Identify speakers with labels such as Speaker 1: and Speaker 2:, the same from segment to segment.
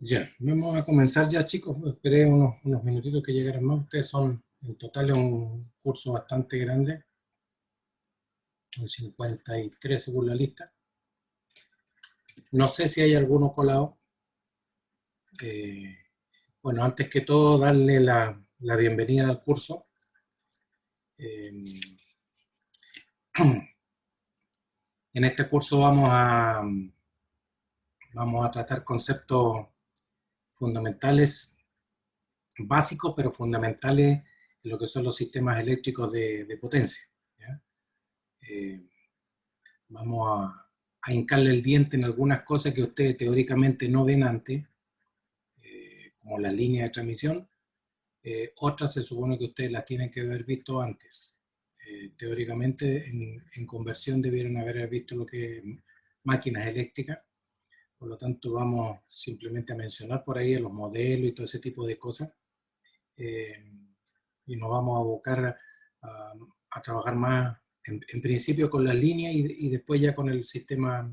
Speaker 1: Ya, vamos a comenzar ya, chicos. Esperé unos minutitos que llegaran más. Ustedes son, en total, es un curso bastante grande, son 53 según la lista. No sé si hay alguno colado. Eh, bueno, antes que todo, darle la bienvenida al curso. Eh, en este curso vamos a tratar conceptos fundamentales, básicos, pero fundamentales en lo que son los sistemas eléctricos de potencia. ¿Ya? Vamos a hincarle el diente en algunas cosas que ustedes teóricamente no ven antes, como las líneas de transmisión. Otras se supone que ustedes las tienen que haber visto antes. Teóricamente en conversión debieron haber visto lo que es máquinas eléctricas. Por lo tanto, vamos simplemente a mencionar por ahí los modelos y todo ese tipo de cosas. Y nos vamos a abocar a trabajar más en principio con las líneas y después ya con el sistema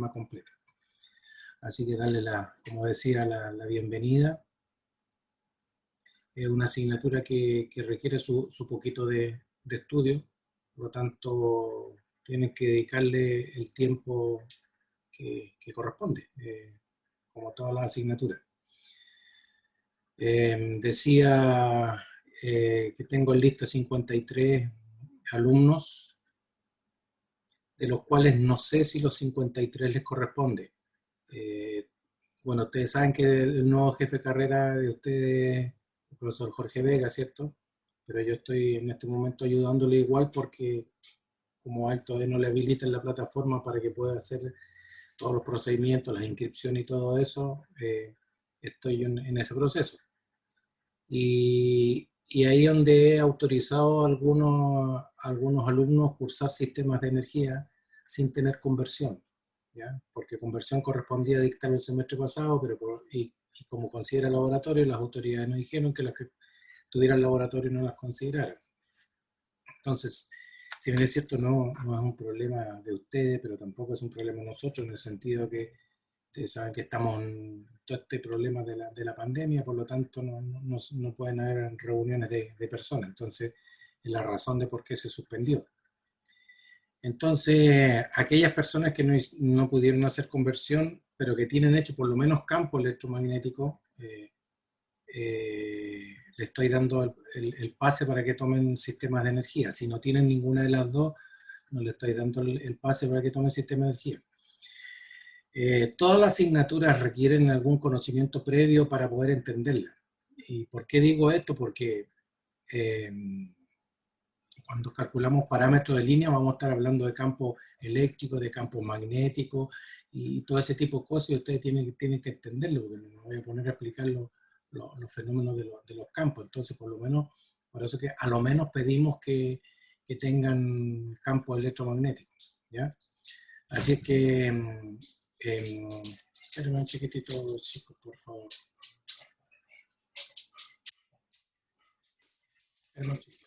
Speaker 1: completo. Así que darle, como decía, la bienvenida. Es una asignatura que requiere su poquito de estudio, por lo tanto tienen que dedicarle el tiempo que corresponde, como todas las asignaturas. Decía que tengo en lista 53 alumnos, de los cuales no sé si los 53 les corresponde. Bueno, ustedes saben que el nuevo jefe de carrera de ustedes, el profesor Jorge Vega, ¿cierto? Pero yo estoy en este momento ayudándole igual porque como a él todavía no le habilitan la plataforma para que pueda hacer todos los procedimientos, las inscripciones y todo eso, estoy en ese proceso. Y ahí donde he autorizado a algunos alumnos cursar sistemas de energía sin tener conversión, ¿ya? Porque conversión correspondía a dictarlo el semestre pasado, pero y como considera laboratorio, las autoridades nos dijeron que las que tuvieran laboratorio no las consideraran. Entonces, si bien es cierto, no es un problema de ustedes, pero tampoco es un problema de nosotros, en el sentido que ustedes saben que estamos en todo este problema de la pandemia, por lo tanto no pueden haber reuniones de personas. Entonces, es la razón de por qué se suspendió. Entonces, aquellas personas que no pudieron hacer conversión, pero que tienen hecho por lo menos campo electromagnético, le estoy dando el pase para que tomen sistemas de energía. Si no tienen ninguna de las dos, no le estoy dando el pase para que tomen sistema de energía. Todas las asignaturas requieren algún conocimiento previo para poder entenderlas. ¿Y por qué digo esto? Porque cuando calculamos parámetros de línea vamos a estar hablando de campo eléctrico, de campo magnético y todo ese tipo de cosas y ustedes tienen que entenderlo, porque no voy a poner a explicar los fenómenos de los campos. Entonces, por lo menos, por eso que a lo menos pedimos que tengan campo electromagnético, ¿ya? Así es que, espérenme un chiquitito, chicos, por favor. Espérenme un chiquitito.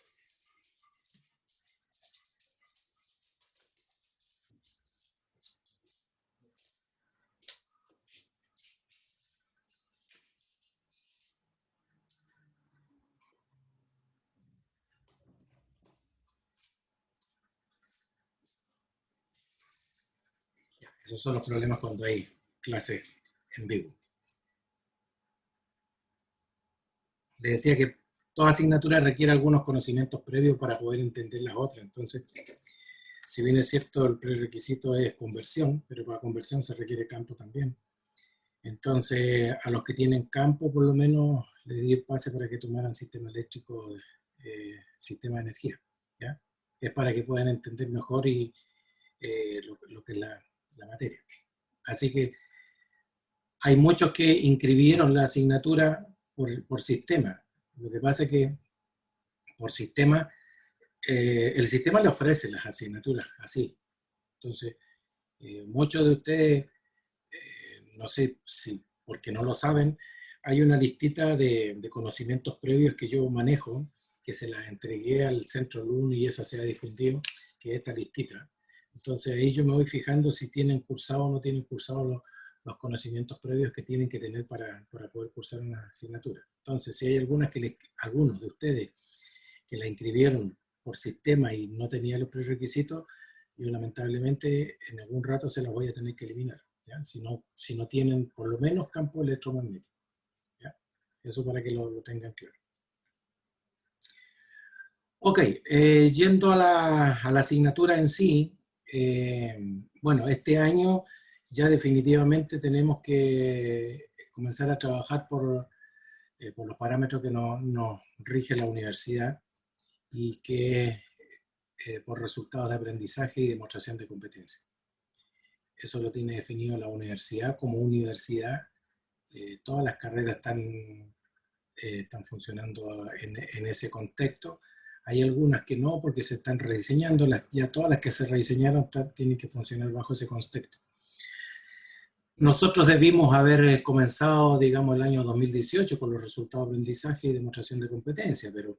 Speaker 1: Esos son los problemas cuando hay clases en vivo. Les decía que toda asignatura requiere algunos conocimientos previos para poder entender las otras. Entonces, si bien es cierto, el prerequisito es conversión, pero para conversión se requiere campo también. Entonces, a los que tienen campo, por lo menos, les di el pase para que tomaran sistema eléctrico, sistema de energía, ¿ya? Es para que puedan entender mejor lo que es la materia. Así que hay muchos que inscribieron la asignatura por sistema. Lo que pasa es que por sistema, el sistema le ofrece las asignaturas así. Entonces, muchos de ustedes, no sé si porque no lo saben, hay una listita de conocimientos previos que yo manejo, que se las entregué al Centro LUN y esa se ha difundido, que es esta listita. Entonces ahí yo me voy fijando si tienen cursado o no tienen cursado los los conocimientos previos que tienen que tener para poder cursar una asignatura. Entonces, si hay algunos de ustedes que la inscribieron por sistema y no tenían los prerequisitos, yo lamentablemente en algún rato se los voy a tener que eliminar, ¿ya? Si no tienen por lo menos campo electromagnético, ¿ya? Eso para que lo tengan claro. Ok, yendo a la asignatura en sí, bueno, este año ya definitivamente tenemos que comenzar a trabajar por los parámetros que nos rige la universidad y que por resultados de aprendizaje y demostración de competencia. Eso lo tiene definido la universidad como universidad. Todas las carreras están funcionando en ese contexto. Hay algunas que no, porque se están rediseñando. Ya todas las que se rediseñaron tienen que funcionar bajo ese contexto. Nosotros debimos haber comenzado, digamos, el año 2018 con los resultados de aprendizaje y demostración de competencia, pero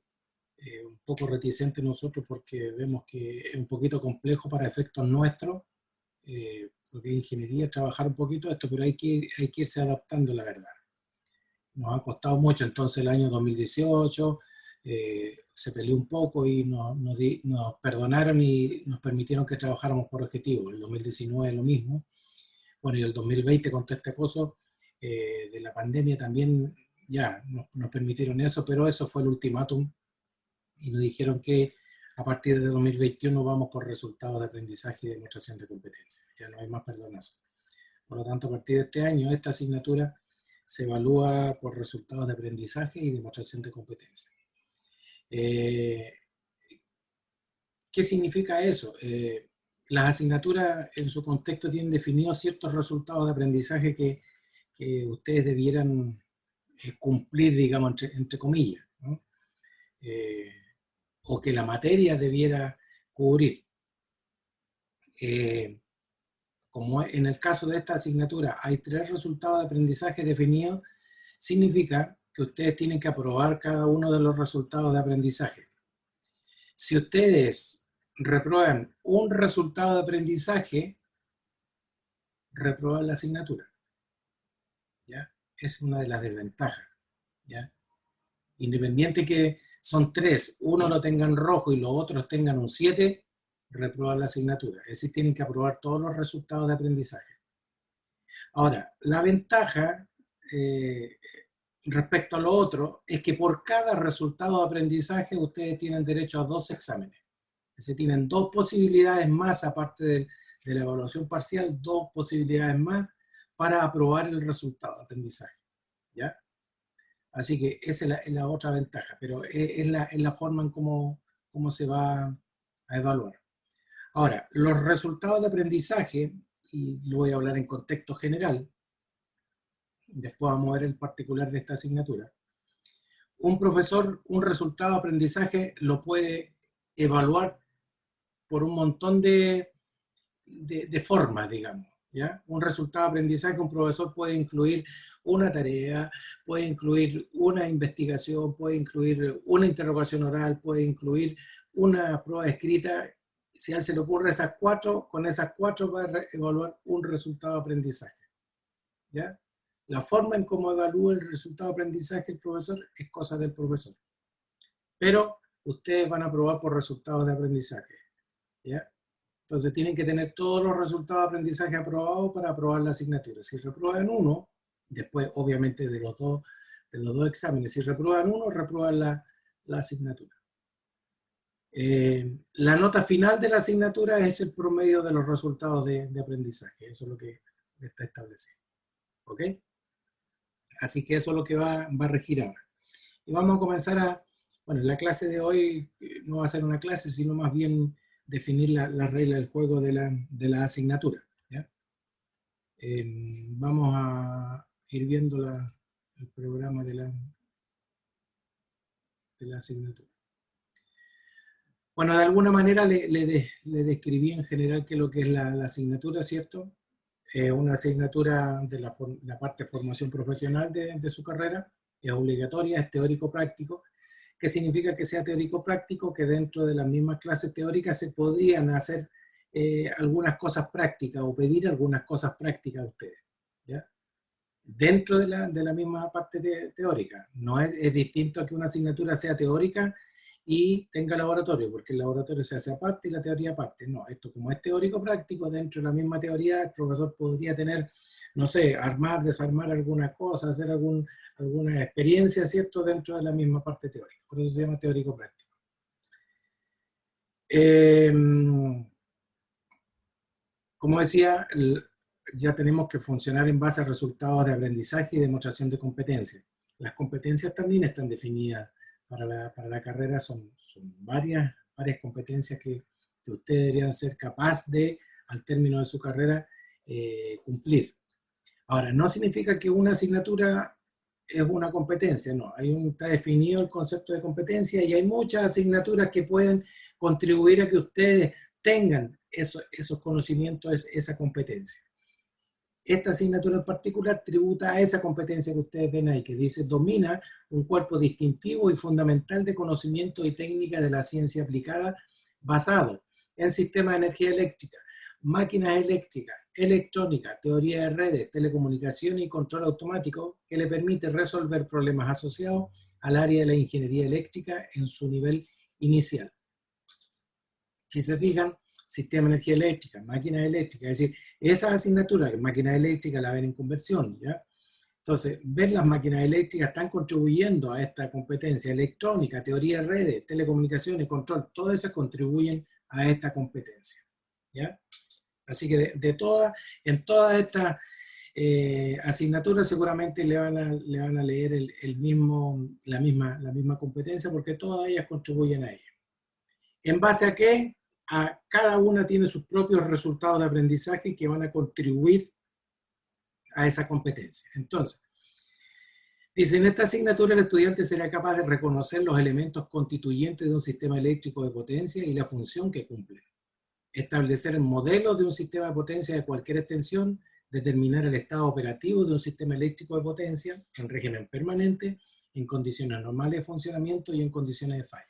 Speaker 1: un poco reticente nosotros porque vemos que es un poquito complejo para efectos nuestros, porque ingeniería trabajar un poquito esto, pero hay que irse adaptando, la verdad. Nos ha costado mucho, entonces el año 2018 se peleó un poco y nos perdonaron y nos permitieron que trabajáramos por objetivos. El 2019 lo mismo. Bueno, y el 2020 con todo este acoso de la pandemia también ya nos permitieron eso, pero eso fue el ultimátum y nos dijeron que a partir de 2021 vamos por resultados de aprendizaje y demostración de competencia. Ya no hay más perdonazo. Por lo tanto, a partir de este año, esta asignatura se evalúa por resultados de aprendizaje y demostración de competencia. ¿Qué significa eso? Las asignaturas en su contexto tienen definidos ciertos resultados de aprendizaje que ustedes debieran cumplir, digamos, entre comillas, ¿no? O que la materia debiera cubrir. Como en el caso de esta asignatura hay 3 resultados de aprendizaje definidos, significa que ustedes tienen que aprobar cada uno de los resultados de aprendizaje. Si ustedes reprueban un resultado de aprendizaje, reprueban la asignatura, ¿ya? Es una de las desventajas, ¿ya? Independiente que son 3, uno lo tengan rojo y los otros tengan un 7, reprueban la asignatura. Es decir, tienen que aprobar todos los resultados de aprendizaje. Ahora, la ventaja respecto a lo otro es que por cada resultado de aprendizaje ustedes tienen derecho a 2 exámenes. Es decir, tienen 2 posibilidades más, aparte de la evaluación parcial, 2 posibilidades más para aprobar el resultado de aprendizaje, ¿ya? Así que esa es la otra ventaja, pero es la forma en cómo se va a evaluar. Ahora, los resultados de aprendizaje, y lo voy a hablar en contexto general, después vamos a ver el particular de esta asignatura. Un profesor, un resultado de aprendizaje lo puede evaluar por un montón de formas, digamos, ¿ya? Un resultado de aprendizaje, un profesor puede incluir una tarea, puede incluir una investigación, puede incluir una interrogación oral, puede incluir una prueba escrita. Si a él se le ocurre esas 4, con esas 4 va a evaluar un resultado de aprendizaje, ¿ya? La forma en cómo evalúa el resultado de aprendizaje el profesor es cosa del profesor. Pero ustedes van a probar por resultados de aprendizaje, ¿ya? Entonces tienen que tener todos los resultados de aprendizaje aprobados para aprobar la asignatura. Si reprueban uno, después obviamente de los dos exámenes, si reprueban uno, reprueban la asignatura. La nota final de la asignatura es el promedio de los resultados de aprendizaje. Eso es lo que está establecido. ¿Ok? Así que eso es lo que va a regir ahora. Y vamos a comenzar bueno, la clase de hoy no va a ser una clase, sino más bien definir la regla del juego de la asignatura, ¿ya? Vamos a ir viendo el programa de la asignatura. Bueno, de alguna manera le describí en general qué es lo que es la asignatura, ¿cierto? Una asignatura de la parte de formación profesional de su carrera, es obligatoria, es teórico-práctico. ¿Qué significa que sea teórico-práctico? Que dentro de las mismas clases teóricas se podrían hacer algunas cosas prácticas o pedir algunas cosas prácticas a ustedes, ¿ya? Dentro de la misma parte teórica. No es distinto a que una asignatura sea teórica y tenga laboratorio, porque el laboratorio se hace aparte y la teoría aparte. No, esto como es teórico-práctico, dentro de la misma teoría el profesor podría tener, no sé, armar, desarmar alguna cosa, hacer alguna experiencia, ¿cierto?, dentro de la misma parte teórica. Por eso se llama teórico-práctico. Como decía, ya tenemos que funcionar en base a resultados de aprendizaje y demostración de competencias. Las competencias también están definidas para la carrera, son varias competencias que ustedes deberían ser capaces de, al término de su carrera, cumplir. Ahora, no significa que una asignatura es una competencia, no, está definido el concepto de competencia y hay muchas asignaturas que pueden contribuir a que ustedes tengan esos conocimientos, esa competencia. Esta asignatura en particular tributa a esa competencia que ustedes ven ahí, que dice, domina un cuerpo distintivo y fundamental de conocimiento y técnica de la ciencia aplicada basado en sistemas de energía eléctrica, máquinas eléctricas, electrónica, teoría de redes, telecomunicaciones y control automático, que le permite resolver problemas asociados al área de la ingeniería eléctrica en su nivel inicial. Si se fijan, sistema de energía eléctrica, máquinas eléctricas, es decir, esas asignaturas, máquinas eléctricas la ven en conversión, ¿ya? Entonces, ver las máquinas eléctricas están contribuyendo a esta competencia, electrónica, teoría de redes, telecomunicaciones, control, todas esas contribuyen a esta competencia, ¿ya? Así que en todas estas asignaturas seguramente le van a leer la misma competencia porque todas ellas contribuyen a ello. ¿En base a qué? A cada una tiene sus propios resultados de aprendizaje que van a contribuir a esa competencia. Entonces, dice, en esta asignatura el estudiante será capaz de reconocer los elementos constituyentes de un sistema eléctrico de potencia y la función que cumple. Establecer modelos de un sistema de potencia de cualquier extensión, determinar el estado operativo de un sistema eléctrico de potencia en régimen permanente, en condiciones normales de funcionamiento y en condiciones de falla.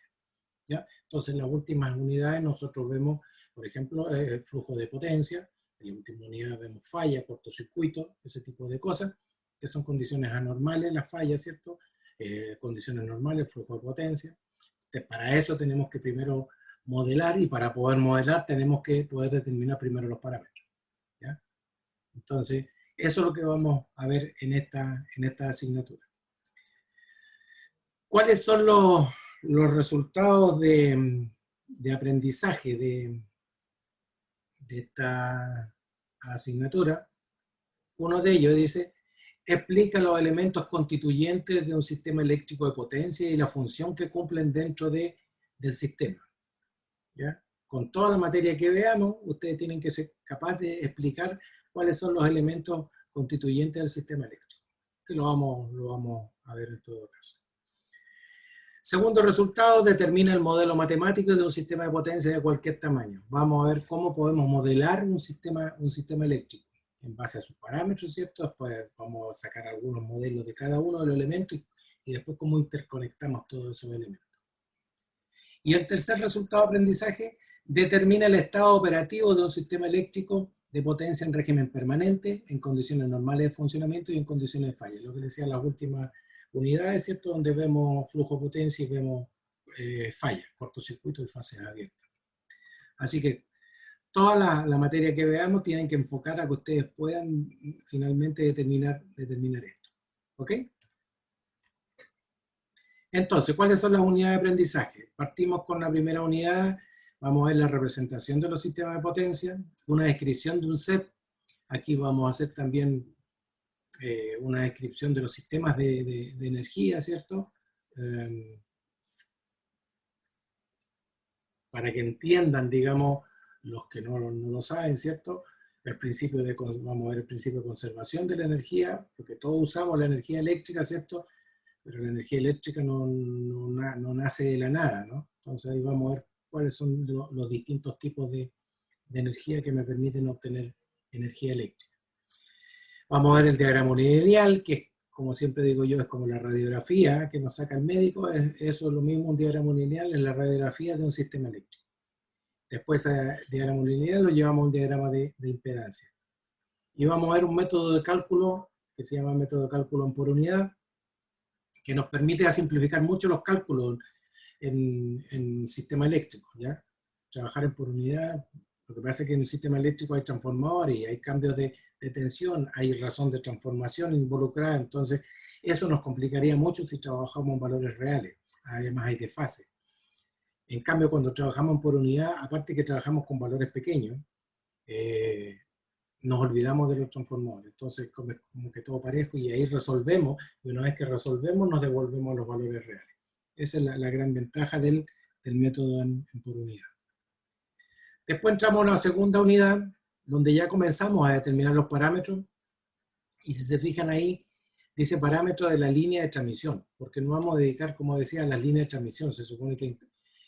Speaker 1: ¿Ya? Entonces, en las últimas unidades nosotros vemos, por ejemplo, el flujo de potencia, en la última unidad vemos falla, cortocircuito, ese tipo de cosas, que son condiciones anormales, las fallas, ¿cierto? Condiciones normales, flujo de potencia. Entonces, para eso tenemos que primero modelar y para poder modelar tenemos que poder determinar primero los parámetros. ¿Ya? Entonces, eso es lo que vamos a ver en esta asignatura. ¿Cuáles son los resultados de aprendizaje de esta asignatura? Uno de ellos dice, explica los elementos constituyentes de un sistema eléctrico de potencia y la función que cumplen dentro del sistema. ¿Ya? Con toda la materia que veamos, ustedes tienen que ser capaces de explicar cuáles son los elementos constituyentes del sistema eléctrico, que lo vamos a ver en todo caso. Segundo resultado, determina el modelo matemático de un sistema de potencia de cualquier tamaño. Vamos a ver cómo podemos modelar un sistema eléctrico en base a sus parámetros, ¿cierto? Después vamos a sacar algunos modelos de cada uno de los elementos y después cómo interconectamos todos esos elementos. Y el tercer resultado de aprendizaje, determina el estado operativo de un sistema eléctrico de potencia en régimen permanente, en condiciones normales de funcionamiento y en condiciones de falla. Lo que decía las últimas unidades, ¿cierto? Donde vemos flujo de potencia y vemos fallas, cortocircuitos y fases abiertas. Así que toda la materia que veamos tienen que enfocar a que ustedes puedan finalmente determinar esto. ¿Ok? Entonces, ¿cuáles son las unidades de aprendizaje? Partimos con la primera unidad, vamos a ver la representación de los sistemas de potencia, una descripción de un set, aquí vamos a hacer también una descripción de los sistemas de energía, ¿cierto? Para que entiendan, digamos, los que no lo saben, ¿cierto? Vamos a ver el principio de conservación de la energía, porque todos usamos la energía eléctrica, ¿cierto? Pero la energía eléctrica no nace de la nada, ¿no? Entonces ahí vamos a ver cuáles son los distintos tipos de energía que me permiten obtener energía eléctrica. Vamos a ver el diagrama unilineal, que como siempre digo yo, es como la radiografía que nos saca el médico, eso es lo mismo, un diagrama unilineal es la radiografía de un sistema eléctrico. Después ese diagrama unilineal lo llevamos a un diagrama de impedancia. Y vamos a ver un método de cálculo que se llama método de cálculo por unidad, que nos permite simplificar mucho los cálculos en sistema eléctrico, ¿ya? Trabajar en por unidad. Lo que pasa es que en un sistema eléctrico hay transformadores y hay cambios de tensión, hay razón de transformación involucrada, entonces eso nos complicaría mucho si trabajamos en valores reales. Además hay desfase. En cambio, cuando trabajamos por unidad, aparte que trabajamos con valores pequeños, nos olvidamos de los transformadores. Entonces, como que todo parejo y ahí resolvemos, y una vez que resolvemos, nos devolvemos los valores reales. Esa es la gran ventaja del método en por unidad. Después entramos a la segunda unidad, donde ya comenzamos a determinar los parámetros, y si se fijan ahí, dice parámetros de la línea de transmisión, porque nos vamos a dedicar, como decía, a las líneas de transmisión. Se supone que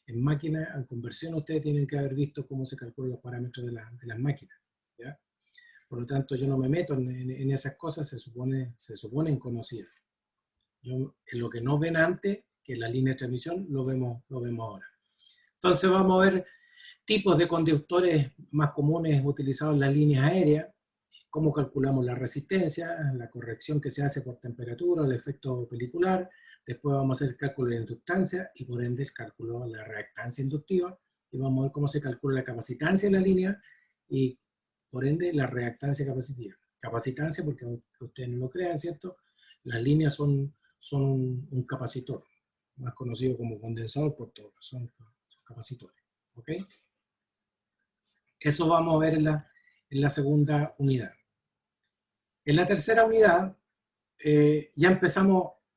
Speaker 1: en máquina, en conversión, ustedes tienen que haber visto cómo se calculan los parámetros de las máquinas, ¿ya? Por lo tanto, yo no me meto en esas cosas, se suponen conocidas. En lo que no ven antes, que es la línea de transmisión, lo vemos ahora. Entonces vamos a ver tipos de conductores más comunes utilizados en las líneas aéreas, cómo calculamos la resistencia, la corrección que se hace por temperatura, el efecto pelicular. Después vamos a hacer el cálculo de la inductancia y por ende el cálculo de la reactancia inductiva. Y vamos a ver cómo se calcula la capacitancia de la línea y por ende la reactancia capacitiva. Capacitancia, porque aunque ustedes no lo crean, ¿cierto? Las líneas son un capacitor, más conocido como condensador por todos, son capacitores. ¿Ok? Eso vamos a ver en la segunda unidad. En la tercera unidad,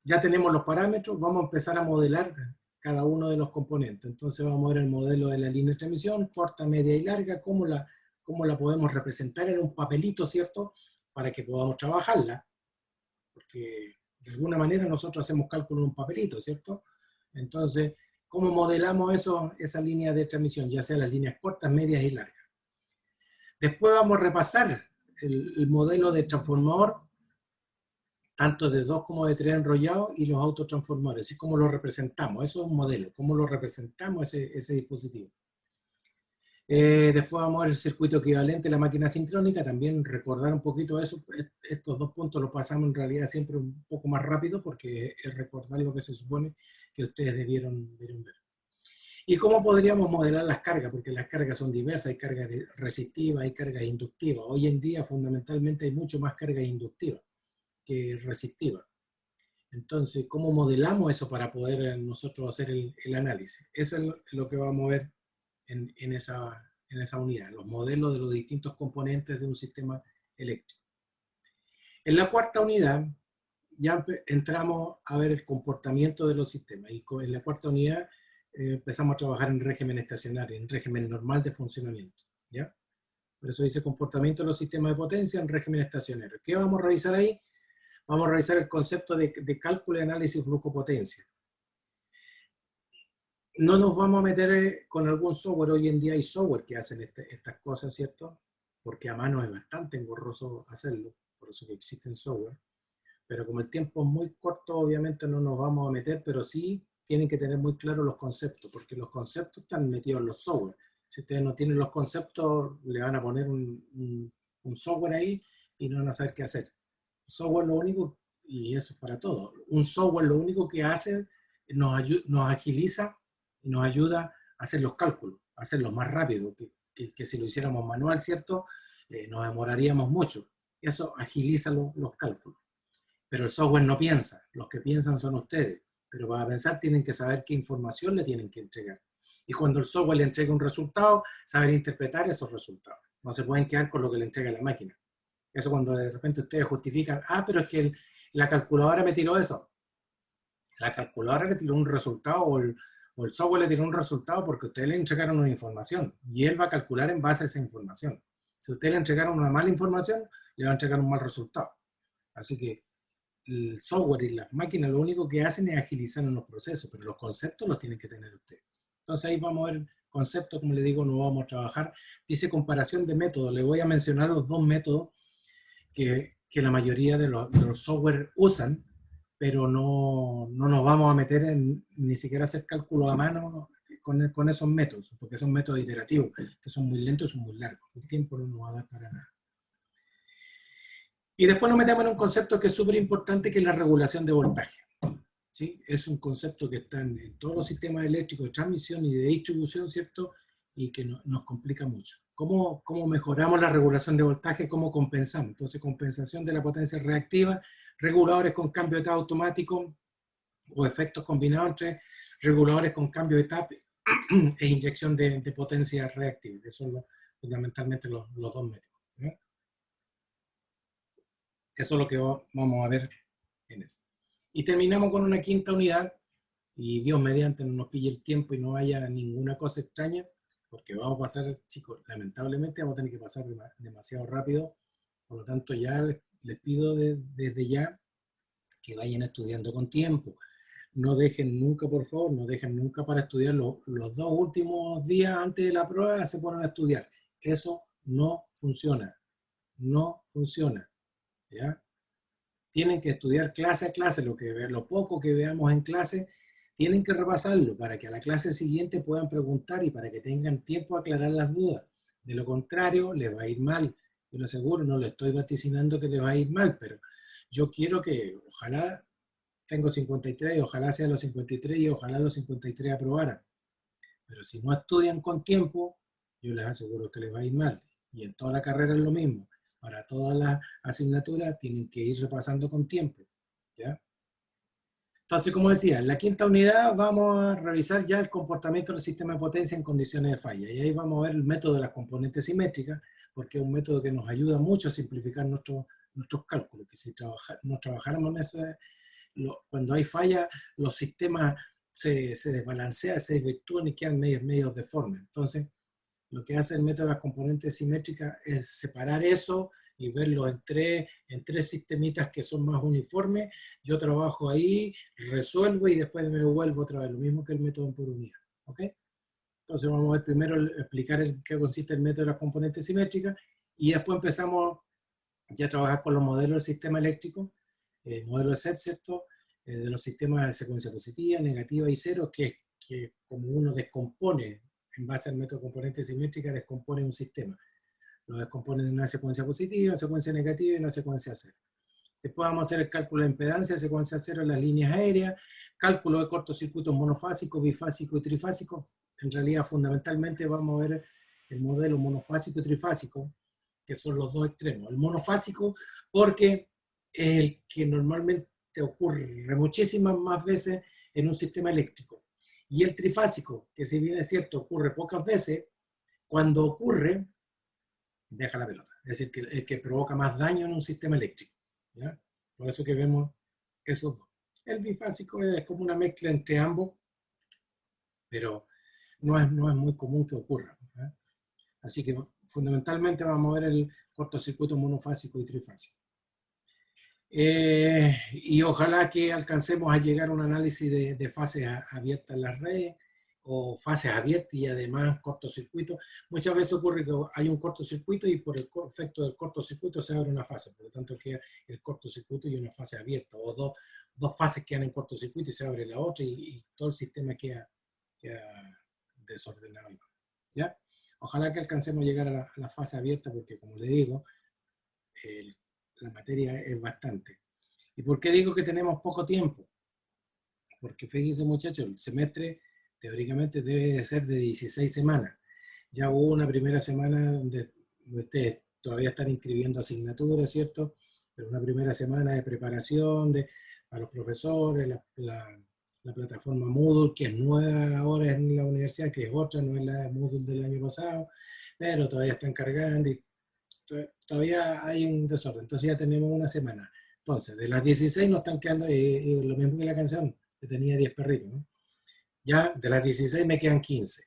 Speaker 1: ya tenemos los parámetros, vamos a empezar a modelar cada uno de los componentes. Entonces vamos a ver el modelo de la línea de transmisión, corta, media y larga, cómo la podemos representar en un papelito, ¿cierto? Para que podamos trabajarla, porque de alguna manera nosotros hacemos cálculo en un papelito, ¿cierto? Entonces, ¿cómo modelamos esa línea de transmisión? Ya sea las líneas cortas, medias y largas. Después vamos a repasar el modelo de transformador, tanto de 2 como de 3 enrollados, y los autotransformadores, así como lo representamos. Eso es un modelo, cómo lo representamos ese dispositivo. Después vamos a ver el circuito equivalente de la máquina sincrónica, también recordar un poquito eso. Estos dos puntos los pasamos en realidad siempre un poco más rápido, porque es recordar lo que se supone que ustedes debieron ver. ¿Y cómo podríamos modelar las cargas? Porque las cargas son diversas, hay cargas resistivas, hay cargas inductivas. Hoy en día fundamentalmente hay mucho más cargas inductivas que resistivas. Entonces, ¿cómo modelamos eso para poder nosotros hacer el análisis? Eso es lo que vamos a ver en esa unidad, los modelos de los distintos componentes de un sistema eléctrico. En la cuarta unidad ya entramos a ver el comportamiento de los sistemas, y en la cuarta unidad empezamos a trabajar en régimen estacionario, en régimen normal de funcionamiento, ¿ya? Por eso dice comportamiento de los sistemas de potencia en régimen estacionario. ¿Qué vamos a revisar ahí? Vamos a revisar el concepto de cálculo y análisis flujo-potencia. No nos vamos a meter con algún software. Hoy en día hay software que hacen estas cosas, ¿cierto? Porque a mano es bastante engorroso hacerlo, por eso que existen software. Pero como el tiempo es muy corto, obviamente no nos vamos a meter, pero sí tienen que tener muy claros los conceptos, porque los conceptos están metidos en los software. Si ustedes no tienen los conceptos, le van a poner un software ahí y no van a saber qué hacer. El software lo único, y eso es para todo, un software lo único que hace, nos agiliza y nos ayuda a hacer los cálculos, a hacerlos más rápido, que si lo hiciéramos manual, ¿cierto? Nos demoraríamos mucho. Eso agiliza los cálculos. Pero el software no piensa, los que piensan son ustedes. Pero para pensar tienen que saber qué información le tienen que entregar. Y cuando el software le entrega un resultado, saber interpretar esos resultados. No se pueden quedar con lo que le entrega la máquina. Eso cuando de repente ustedes justifican, pero es que la calculadora me tiró eso. La calculadora le tiró un resultado o el software le tiró un resultado porque ustedes le entregaron una información y él va a calcular en base a esa información. Si ustedes le entregaron una mala información, le va a entregar un mal resultado. Así que el software y las máquinas lo único que hacen es agilizar los procesos, pero los conceptos los tienen que tener ustedes. Entonces ahí vamos a ver conceptos, como le digo, no vamos a trabajar. Dice comparación de métodos. Le voy a mencionar los dos métodos que la mayoría de los software usan, pero no nos vamos a meter ni siquiera a hacer cálculos a mano con esos métodos, porque son métodos iterativos, que son muy lentos y son muy largos. El tiempo no nos va a dar para nada. Y después nos metemos en un concepto que es súper importante, que es la regulación de voltaje. ¿Sí? Es un concepto que está en todos los sistemas eléctricos de transmisión y de distribución, ¿cierto? Y que nos complica mucho. ¿Cómo mejoramos la regulación de voltaje? ¿Cómo compensamos? Entonces, compensación de la potencia reactiva, reguladores con cambio de etapa automático o efectos combinados entre reguladores con cambio de etapa e inyección de potencia reactiva, que son fundamentalmente los dos métodos. ¿No? Eso es lo que vamos a ver en esto. Y terminamos con una quinta unidad, y Dios mediante no nos pille el tiempo y no haya ninguna cosa extraña, porque vamos a pasar, chicos, lamentablemente vamos a tener que pasar demasiado rápido, por lo tanto ya les pido desde ya que vayan estudiando con tiempo. No dejen nunca, por favor, no dejen nunca para estudiar los 2 últimos días antes de la prueba, se ponen a estudiar. Eso no funciona, no funciona, ¿ya? Tienen que estudiar clase a clase, lo poco que veamos en clase, tienen que repasarlo para que a la clase siguiente puedan preguntar y para que tengan tiempo a aclarar las dudas. De lo contrario, les va a ir mal. Yo lo aseguro, no le estoy vaticinando que les va a ir mal, pero yo quiero que, ojalá, tengo 53, ojalá sea los 53 y ojalá los 53 aprobaran. Pero si no estudian con tiempo, yo les aseguro que les va a ir mal. Y en toda la carrera es lo mismo. Para todas las asignaturas tienen que ir repasando con tiempo, ¿ya? Entonces, como decía, en la quinta unidad vamos a revisar ya el comportamiento del sistema de potencia en condiciones de falla. Y ahí vamos a ver el método de las componentes simétricas, porque es un método que nos ayuda mucho a simplificar nuestros cálculos. Que si nos trabajáramos en ese, cuando hay falla, los sistemas se desbalancean, se desvirtúan y quedan medio deformes. Entonces, lo que hace el método de las componentes simétricas es separar eso y verlo en tres sistemitas que son más uniformes. Yo trabajo ahí, resuelvo y después me vuelvo otra vez, lo mismo que el método por unidad. ¿Ok? Entonces vamos a ver primero explicar en qué consiste el método de las componentes simétricas y después empezamos ya a trabajar con los modelos del sistema eléctrico, modelo de SEP, ¿cierto? De los sistemas de secuencia positiva, negativa y cero, que como uno descompone en base al método de componentes simétricas, descompone un sistema. Lo descompone en una secuencia positiva, una secuencia negativa y una secuencia cero. Después vamos a hacer el cálculo de impedancia, secuencia cero en las líneas aéreas, cálculo de cortocircuitos monofásicos, bifásicos y trifásicos. En realidad, fundamentalmente, vamos a ver el modelo monofásico y trifásico, que son los dos extremos. El monofásico, porque es el que normalmente ocurre muchísimas más veces en un sistema eléctrico. Y el trifásico, que si bien es cierto, ocurre pocas veces, cuando ocurre, deja la pelota. Es decir, que el que provoca más daño en un sistema eléctrico. ¿Ya? Por eso que vemos esos dos. El bifásico es como una mezcla entre ambos, pero no es muy común que ocurra. ¿Ya? Así que fundamentalmente vamos a ver el cortocircuito monofásico y trifásico. Y ojalá que alcancemos a llegar a un análisis de fases abiertas en las redes o fases abiertas y además cortocircuito. Muchas veces ocurre que hay un cortocircuito y por el efecto del cortocircuito se abre una fase, por lo tanto queda el cortocircuito y una fase abierta, o dos fases quedan en cortocircuito y se abre la otra y todo el sistema queda desordenado. ¿Ya? Ojalá que alcancemos a llegar a la fase abierta porque, como le digo, la materia es bastante. ¿Y por qué digo que tenemos poco tiempo? Porque fíjense, muchachos, el semestre teóricamente debe ser de 16 semanas. Ya hubo una primera semana donde ustedes todavía están inscribiendo asignaturas, ¿cierto? Pero una primera semana de preparación a los profesores, la plataforma Moodle, que es nueva ahora en la universidad, que es otra, no es la Moodle del año pasado, pero todavía están cargando y todavía hay un desorden. Entonces ya tenemos una semana. Entonces, de las 16 nos están quedando, lo mismo que la canción, que tenía 10 perritos, ¿no? Ya de las 16 me quedan 15.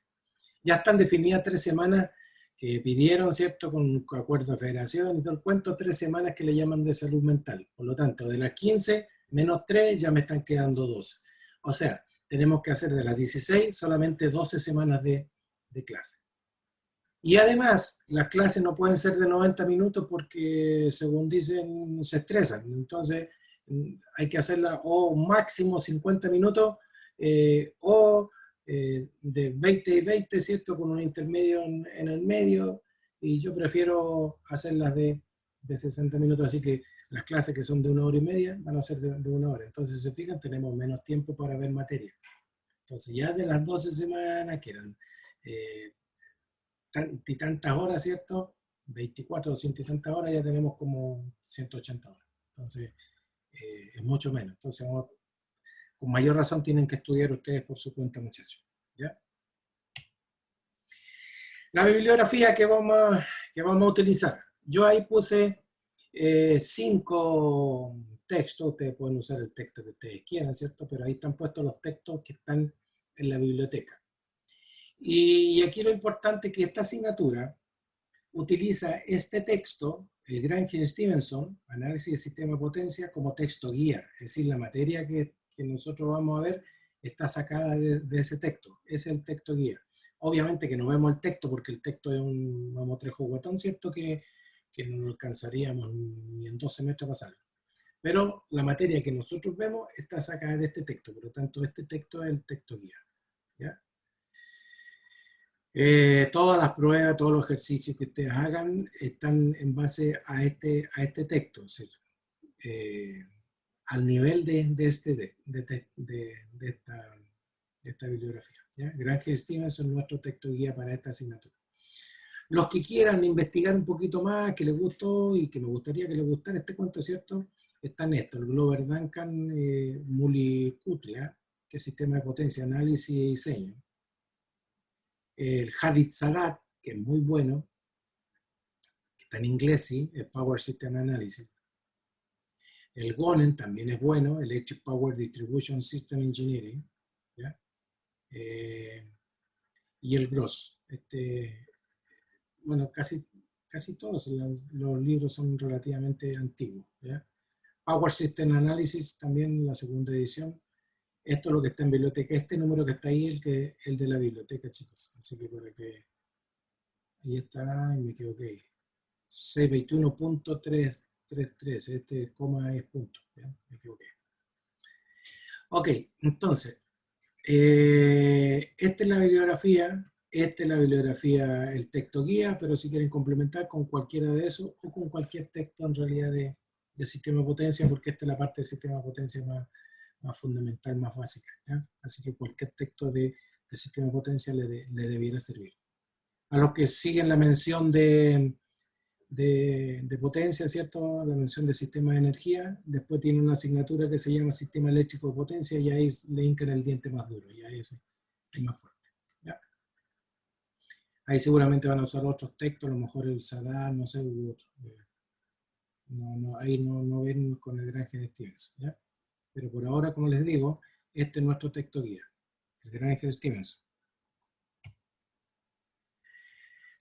Speaker 1: Ya están definidas 3 semanas que pidieron, ¿cierto? Con acuerdo de federación y todo el cuento, 3 semanas que le llaman de salud mental. Por lo tanto, de las 15 menos 3 ya me están quedando 12. O sea, tenemos que hacer de las 16 solamente 12 semanas de clase. Y además, las clases no pueden ser de 90 minutos porque, según dicen, se estresan. Entonces, hay que hacerla o máximo 50 minutos o de 20 y 20, ¿cierto? Con un intermedio en el medio. Y yo prefiero hacerlas de 60 minutos. Así que Las clases que son de 1 hora y media van a ser de 1 hora. Entonces, si se fijan, tenemos menos tiempo para ver materia. Entonces, ya de las 12 semanas, que eran tantas horas, ¿cierto? 24, 200 y tantas horas, ya tenemos como 180 horas. Entonces, es mucho menos. Entonces, con mayor razón tienen que estudiar ustedes por su cuenta, muchachos. ¿Ya? La bibliografía que vamos a utilizar. Yo ahí puse 5 textos. Ustedes pueden usar el texto que ustedes quieran, ¿cierto? Pero ahí están puestos los textos que están en la biblioteca. Y aquí lo importante es que esta asignatura utiliza este texto, el Granger-Stevenson, Análisis de Sistema de Potencia, como texto guía. Es decir, la materia que nosotros vamos a ver está sacada de ese texto. Es el texto guía. Obviamente que no vemos el texto porque el texto es un mamotrejo guatón, ¿cierto? Que no alcanzaríamos ni en 2 semestres a pasarlo. Pero la materia que nosotros vemos está sacada de este texto. Por lo tanto, este texto es el texto guía. ¿Ya? Todas las pruebas, todos los ejercicios que ustedes hagan están en base a este texto, al nivel de esta bibliografía. ¿Ya? Granger-Stevenson es nuestro texto guía para esta asignatura. Los que quieran investigar un poquito más, que les gustó y que me gustaría que les gustara este cuento, ¿cierto? Están estos, el Glover Duncan Mullicutla, que es sistema de potencia, análisis y diseño. El Hadith Sadat, que es muy bueno, que está en inglés, sí, el Power System Analysis. El Gonen también es bueno, Electric Power Distribution System Engineering. ¿Ya? Y el Gross. Bueno, casi todos los libros son relativamente antiguos. ¿Ya? Power System Analysis, también la segunda edición. Esto es lo que está en biblioteca. Este número que está ahí es el de la biblioteca, chicos. Así que para que... Ahí está, y me equivoqué. C21.333, este coma es punto. ¿Ya? Me equivoqué. Ok, entonces, esta es la bibliografía, el texto guía, pero si quieren complementar con cualquiera de esos o con cualquier texto en realidad de sistema de potencia, porque esta es la parte de sistema de potencia más fundamental, más básica. ¿Ya? Así que cualquier texto de sistema de potencia le debiera servir. A los que siguen la mención de potencia, ¿cierto? La mención de sistema de energía. Después tiene una asignatura que se llama sistema eléctrico de potencia y ahí le hincan el diente más duro, y ahí es más fuerte. ¿Ya? Ahí seguramente van a usar otros textos, a lo mejor el Sadar, no sé, u otro. Ahí no ven con el Granger-Stevenson. ¿Ya? Pero por ahora, como les digo, este es nuestro texto guía, el Granger-Stevenson.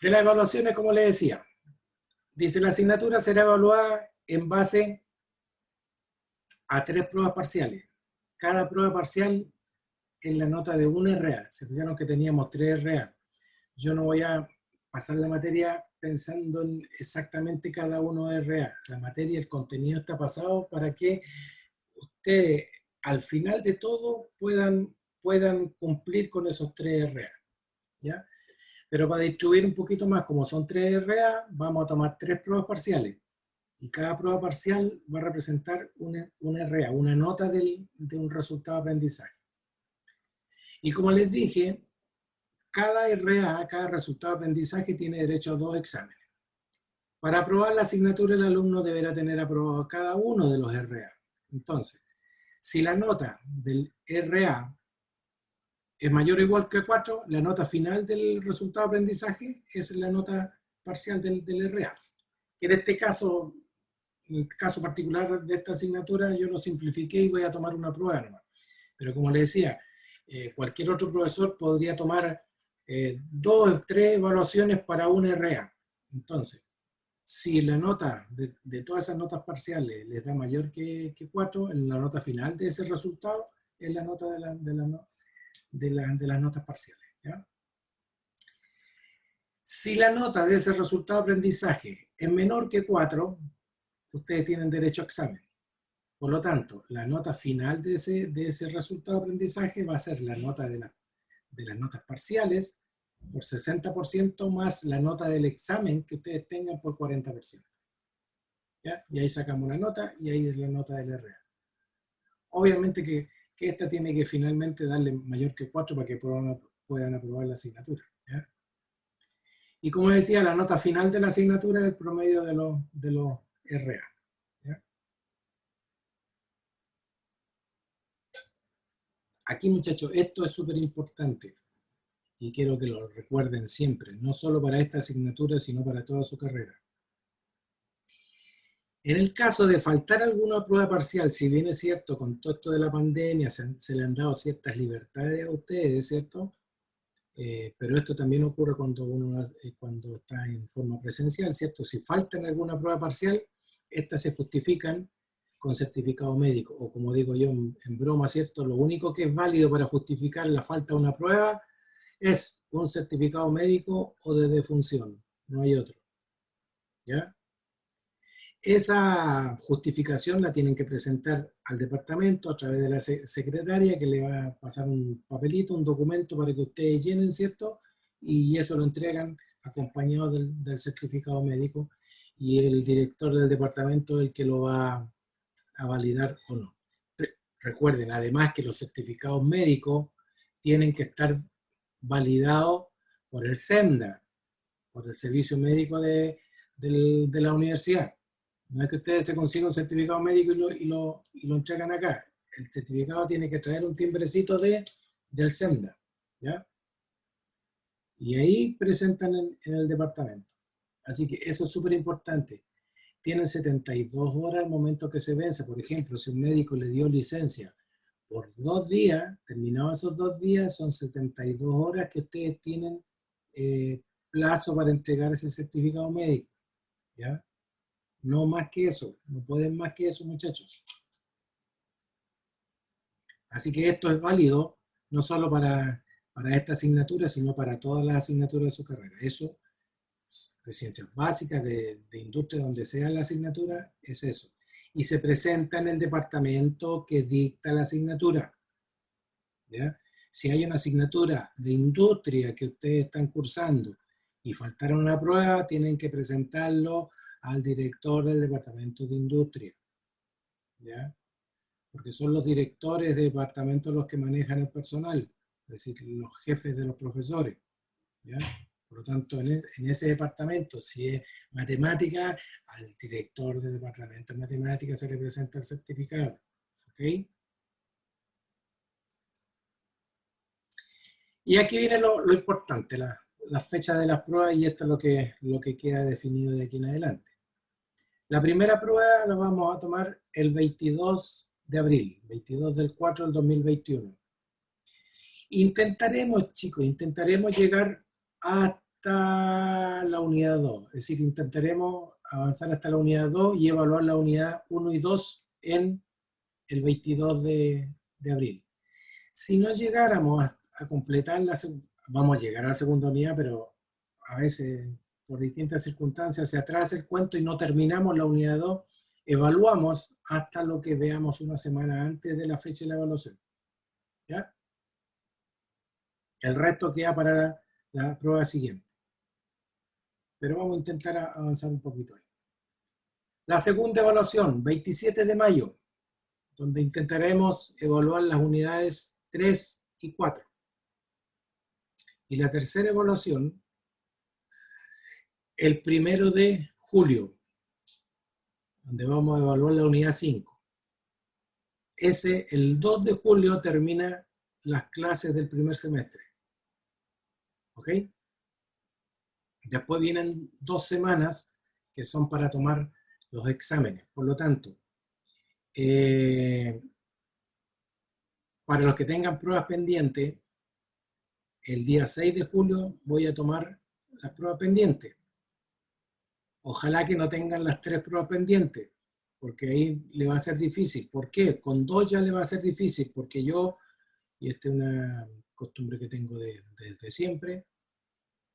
Speaker 1: De las evaluaciones, como les decía, dice, la asignatura será evaluada en base a 3 pruebas parciales. Cada prueba parcial es la nota de 1 RA. Se fijaron que teníamos 3 RA. Yo no voy a pasar la materia pensando en exactamente cada uno de RA. La materia, el contenido está pasado para que ustedes al final de todo puedan cumplir con esos 3 RA. ¿Ya? Pero para distribuir un poquito más, como son 3 RA, vamos a tomar 3 pruebas parciales. Y cada prueba parcial va a representar una RA, una nota de un resultado de aprendizaje. Y como les dije, cada RA, cada resultado de aprendizaje tiene derecho a 2 exámenes. Para aprobar la asignatura, el alumno deberá tener aprobado cada uno de los RA. Entonces, si la nota del RA es mayor o igual que 4, la nota final del resultado de aprendizaje es la nota parcial del RA. En este caso, en el caso particular de esta asignatura, yo lo simplifiqué y voy a tomar una prueba nomás. Pero como les decía, cualquier otro profesor podría tomar 2 o 3 evaluaciones para un RA. Entonces, si la nota de todas esas notas parciales les da mayor que 4, en la nota final de ese resultado es la nota de las notas parciales. ¿Ya? Si la nota de ese resultado de aprendizaje es menor que 4, ustedes tienen derecho a examen. Por lo tanto, la nota final de ese resultado de aprendizaje va a ser la nota de las notas parciales por 60% más la nota del examen que ustedes tengan por 40%. ¿ya? Y ahí sacamos una nota y ahí es la nota del RA. Obviamente que esta tiene que finalmente darle mayor que 4 para que puedan aprobar la asignatura, ¿ya? Y como decía, la nota final de la asignatura es el promedio de los RA, ¿ya? Aquí, muchachos, esto es súper importante y quiero que lo recuerden siempre, no solo para esta asignatura, sino para toda su carrera. En el caso de faltar alguna prueba parcial, si bien es cierto, con todo esto de la pandemia se le han dado ciertas libertades a ustedes, ¿cierto? Pero esto también ocurre cuando está en forma presencial, ¿cierto? Si faltan alguna prueba parcial, estas se justifican con certificado médico, o como digo yo en broma, ¿cierto? Lo único que es válido para justificar la falta de una prueba es un certificado médico o de defunción, no hay otro, ¿ya? Esa justificación la tienen que presentar al departamento a través de la secretaria, que le va a pasar un papelito, un documento para que ustedes llenen, ¿cierto? Y eso lo entregan acompañado del certificado médico, y el director del departamento es el que lo va a validar o no. Recuerden, además, que los certificados médicos tienen que estar validados por el SEMDA, por el Servicio Médico de la universidad. No es que ustedes se consigan un certificado médico y lo entregan acá. El certificado tiene que traer un timbrecito del SEMDA, ¿ya? Y ahí presentan en el departamento. Así que eso es súper importante. Tienen 72 horas al momento que se vence. Por ejemplo, si un médico le dio licencia por 2 días, terminados esos 2 días, son 72 horas que ustedes tienen plazo para entregar ese certificado médico, ¿ya? No más que eso, no pueden más que eso, muchachos. Así que esto es válido no solo para esta asignatura, sino para todas las asignaturas de su carrera. Eso, de ciencias básicas, de industria, donde sea la asignatura, es eso. Y se presenta en el departamento que dicta la asignatura, ¿ya? Si hay una asignatura de industria que ustedes están cursando y faltaron una prueba, tienen que presentarlo al director del departamento de industria, ¿ya? Porque son los directores de departamento los que manejan el personal, es decir, los jefes de los profesores, ¿ya? Por lo tanto, en ese departamento, si es matemática, al director del departamento de matemática se le presenta el certificado, ¿ok? Y aquí viene lo importante, la fecha de las pruebas, y esto es lo que queda definido de aquí en adelante. La primera prueba la vamos a tomar el 22 de abril, 22 del 4 del 2021. Intentaremos, chicos, llegar hasta la unidad 2, es decir, intentaremos avanzar hasta la unidad 2 y evaluar la unidad 1 y 2 en el 22 de abril. Si no llegáramos a completar vamos a llegar a la segunda unidad, pero a veces por distintas circunstancias se atrasa el cuento y no terminamos la unidad 2, evaluamos hasta lo que veamos una semana antes de la fecha de la evaluación, ¿ya? El resto queda para la prueba siguiente. Pero vamos a intentar avanzar un poquito ahí. La segunda evaluación, 27 de mayo, donde intentaremos evaluar las unidades 3 y 4. Y la tercera evaluación, el 1 de julio, donde vamos a evaluar la unidad 5. El 2 de julio termina las clases del primer semestre. ¿Ok? Después vienen 2 semanas que son para tomar los exámenes. Por lo tanto, para los que tengan pruebas pendientes, el día 6 de julio voy a tomar las pruebas pendientes. Ojalá que no tengan las 3 pruebas pendientes, porque ahí le va a ser difícil. ¿Por qué? Con 2 ya le va a ser difícil, porque yo, y esta es una costumbre que tengo desde siempre,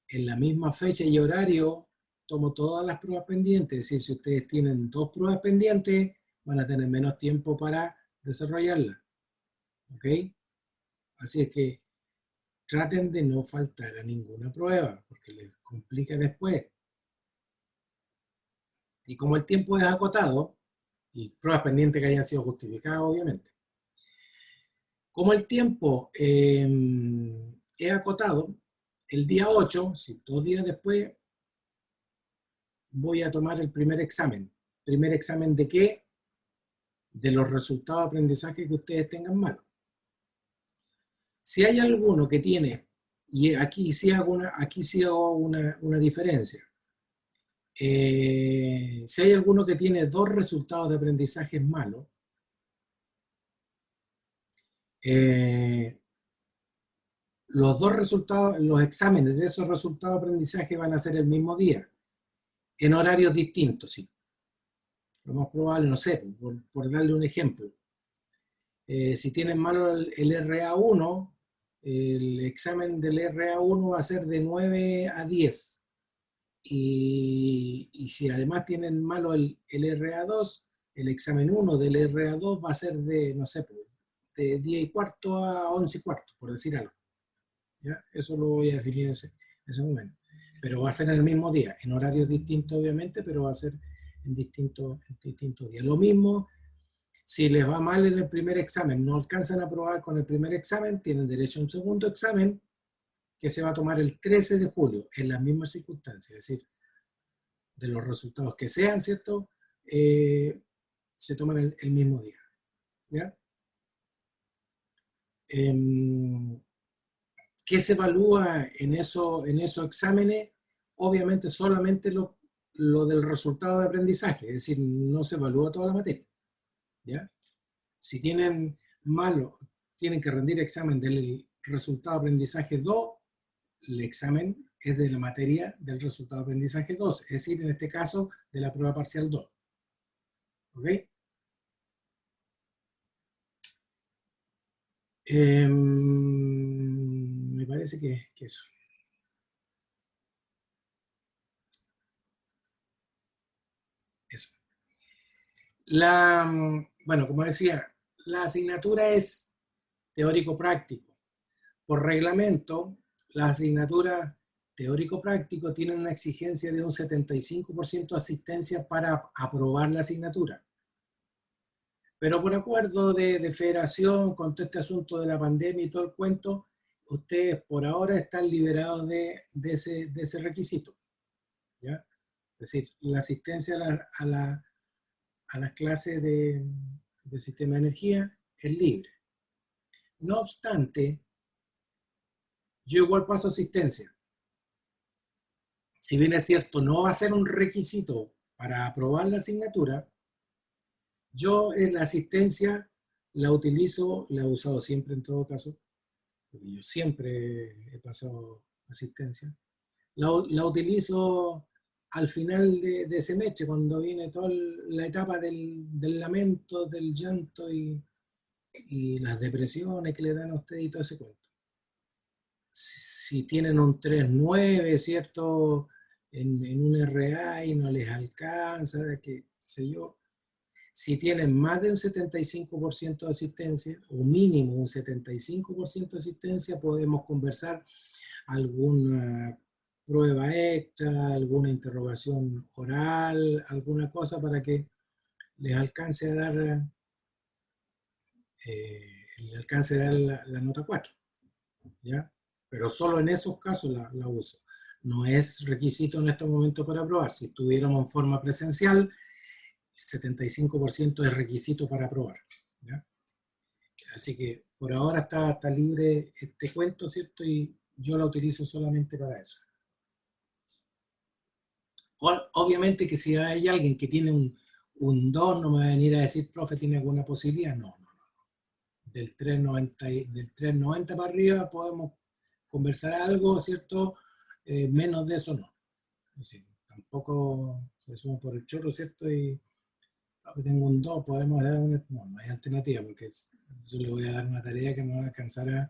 Speaker 1: en la misma fecha y horario tomo todas las pruebas pendientes. Es decir, si ustedes tienen 2 pruebas pendientes, van a tener menos tiempo para desarrollarlas. ¿Ok? Así es que traten de no faltar a ninguna prueba, porque les complica después. Y como el tiempo es acotado, y pruebas pendientes que hayan sido justificadas, obviamente. Como el tiempo es acotado, el día 8, si 2 días después, voy a tomar el primer examen. ¿Primer examen de qué? De los resultados de aprendizaje que ustedes tengan malos. Si hay alguno que tiene, y aquí sí hago una diferencia, si hay alguno que tiene 2 resultados de aprendizaje malos, los 2 resultados, los exámenes de esos resultados de aprendizaje van a ser el mismo día, en horarios distintos, sí. Lo más probable, no sé, por darle un ejemplo. Si tienen malo el RA1, el examen del RA1 va a ser de 9 a 10. Y si además tienen malo el RA2, el examen 1 del RA2 va a ser de, no sé, de 10 y cuarto a 11 y cuarto, por decir algo. ¿Ya? Eso lo voy a definir en ese momento. Pero va a ser en el mismo día, en horarios distintos obviamente, pero va a ser en distintos días. Lo mismo, si les va mal en el primer examen, no alcanzan a aprobar con el primer examen, tienen derecho a un segundo examen que se va a tomar el 13 de julio, en las mismas circunstancias, es decir, de los resultados que sean, ¿cierto? Se toman el mismo día. ¿Ya? ¿Qué se evalúa en esos exámenes? Obviamente solamente lo del resultado de aprendizaje, es decir, no se evalúa toda la materia. ¿Ya? Si tienen malo, tienen que rendir examen del resultado de aprendizaje 2, el examen es de la materia del resultado de aprendizaje 2, es decir, en este caso, de la prueba parcial 2. ¿Ok? Me parece que eso. Eso. Bueno, como decía, la asignatura es teórico-práctico. Por reglamento, las asignaturas teórico-práctico tienen una exigencia de un 75% de asistencia para aprobar la asignatura. Pero por acuerdo de federación, con todo este asunto de la pandemia y todo el cuento, ustedes por ahora están liberados de ese requisito. ¿Ya? Es decir, la asistencia a las clases de sistema de energía es libre. No obstante, yo igual paso asistencia. Si bien es cierto, no va a ser un requisito para aprobar la asignatura, yo en la asistencia la utilizo, la he usado siempre en todo caso, porque yo siempre he pasado asistencia, la utilizo al final de semestre, cuando viene toda la etapa del lamento, del llanto y las depresiones que le dan a ustedes y todo ese cuento. Si tienen un 3.9, ¿cierto? En un RA y no les alcanza, qué sé yo. Si tienen más de un 75% de asistencia, o mínimo un 75% de asistencia, podemos conversar alguna prueba extra, alguna interrogación oral, alguna cosa para que les alcance a dar, la nota 4. ¿Ya? Pero solo en esos casos la uso. No es requisito en este momento para aprobar. Si estuviéramos en forma presencial, el 75% es requisito para aprobar. ¿Ya? Así que por ahora está libre este cuento, ¿cierto? Y yo la utilizo solamente para eso. Obviamente que si hay alguien que tiene un 2, no me va a venir a decir, profe, ¿tiene alguna posibilidad? No, no, no. Del 3.90 para arriba podemos conversar algo, ¿cierto? Menos de eso no. Es decir, tampoco se suma por el chorro, ¿cierto? Y tengo un 2, podemos dar una... No, no hay alternativa, porque yo le voy a dar una tarea que no va a alcanzar a,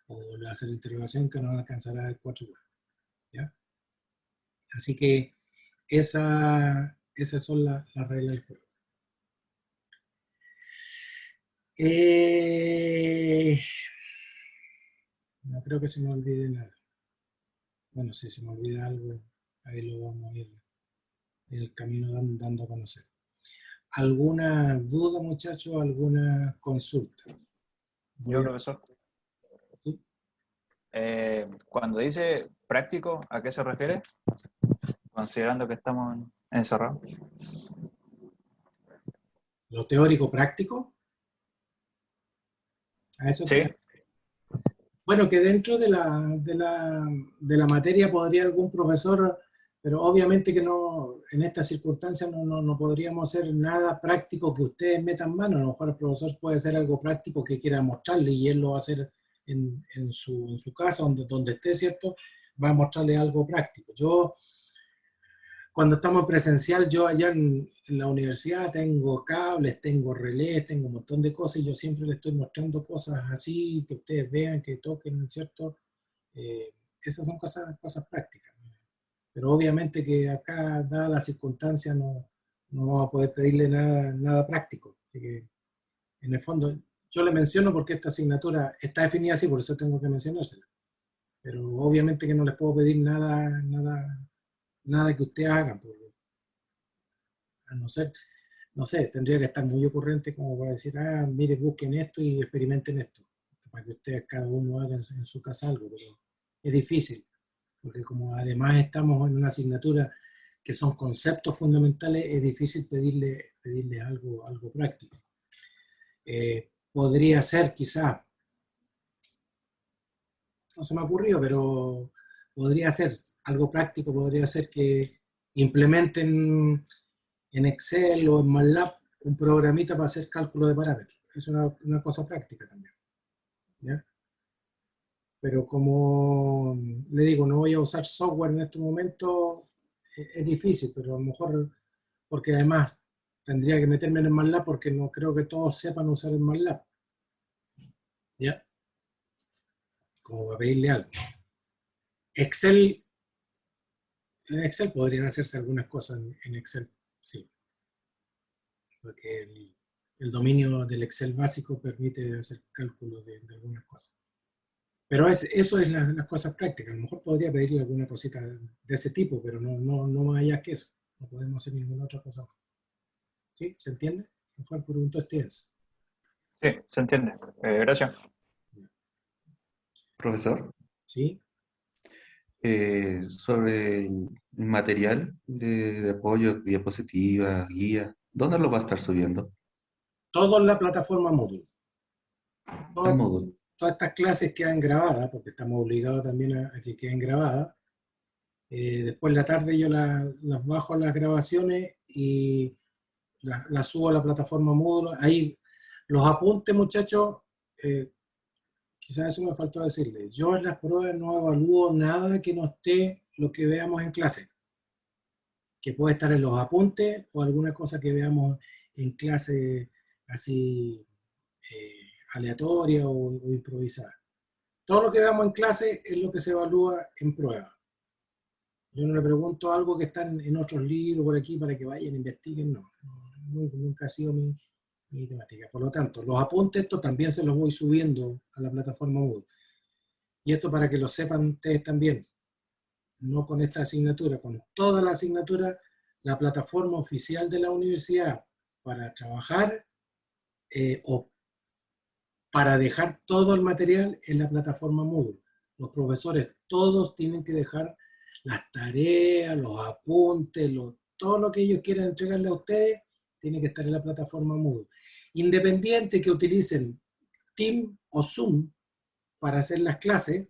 Speaker 1: o le voy a hacer interrogación que no va a alcanzar a 4 igual. ¿Ya? Así que esas son las reglas del juego. No creo que se me olvide nada. Bueno, si se me olvida algo, ahí lo vamos a ir en el camino dando a conocer. ¿Alguna duda, muchachos? ¿Alguna consulta?
Speaker 2: Yo, profesor,
Speaker 1: ¿Sí?
Speaker 2: cuando dice práctico, ¿a qué se refiere? Considerando que estamos encerrados.
Speaker 1: ¿Lo teórico práctico? ¿A eso
Speaker 2: Sí,
Speaker 1: Bueno, que dentro de la materia podría algún profesor, pero obviamente que no, en estas circunstancias no podríamos hacer nada práctico que ustedes metan mano. A lo mejor el profesor puede hacer algo práctico que quiera mostrarle y él lo va a hacer en su casa, donde esté, ¿cierto? Va a mostrarle algo práctico. Cuando estamos en presencial, yo allá en la universidad tengo cables, tengo relés, tengo un montón de cosas y yo siempre les estoy mostrando cosas así, que ustedes vean, que toquen, ¿cierto? Eh, Esas son cosas prácticas. Pero obviamente que acá, dadas las circunstancias, no vamos a poder pedirle nada práctico. Así que, en el fondo, yo le menciono porque esta asignatura está definida así, por eso tengo que mencionársela. Pero obviamente que no les puedo pedir nada que ustedes hagan, porque a no ser, no sé, tendría que estar muy ocurrente como para decir, mire, busquen esto y experimenten esto, para que ustedes cada uno haga en su casa algo, pero es difícil, porque como además estamos en una asignatura que son conceptos fundamentales, es difícil pedirle algo práctico. Podría ser quizás, no se me ha ocurrido, pero podría ser algo práctico, podría ser que implementen en Excel o en MATLAB un programita para hacer cálculo de parámetros. Es una cosa práctica también. ¿Ya? Pero como le digo, no voy a usar software en este momento, es difícil, pero a lo mejor, porque además tendría que meterme en el MATLAB porque no creo que todos sepan usar el MATLAB. ¿Ya? Como para pedirle algo. Excel, en Excel podrían hacerse algunas cosas en Excel, sí, porque el dominio del Excel básico permite hacer cálculos de algunas cosas. Pero eso es las cosas prácticas. A lo mejor podría pedirle alguna cosita de ese tipo, pero no más allá que eso. No podemos hacer ninguna otra cosa. ¿Sí? ¿Se entiende? Mejor preguntó Stevens.
Speaker 2: sí, se entiende. Gracias.
Speaker 3: Profesor,
Speaker 1: ¿Sí?
Speaker 3: sobre el material de apoyo, diapositivas, guía, ¿dónde lo va a estar subiendo?
Speaker 1: Todo en la plataforma Moodle.
Speaker 3: Al
Speaker 1: Todas,
Speaker 3: Moodle.
Speaker 1: todas estas clases quedan grabadas, porque estamos obligados también a que queden grabadas. Después en la tarde yo las bajo las grabaciones y las subo a la plataforma Moodle. Ahí los apuntes, muchachos, quizás eso me faltó decirle. Yo en las pruebas no evalúo nada que no esté lo que veamos en clase, que puede estar en los apuntes o alguna cosa que veamos en clase así aleatoria o improvisada. Todo lo que veamos en clase es lo que se evalúa en prueba. Yo no le pregunto algo que está en otros libros por aquí para que vayan, investiguen, nunca ha sido mi temática. Por lo tanto, los apuntes estos también se los voy subiendo a la plataforma Moodle. Y esto para que lo sepan ustedes también, no con esta asignatura, con toda la asignatura, la plataforma oficial de la universidad para trabajar o para dejar todo el material en la plataforma Moodle. Los profesores todos tienen que dejar las tareas, los apuntes, todo lo que ellos quieran entregarle a ustedes, tiene que estar en la plataforma Moodle. Independiente que utilicen Team o Zoom para hacer las clases,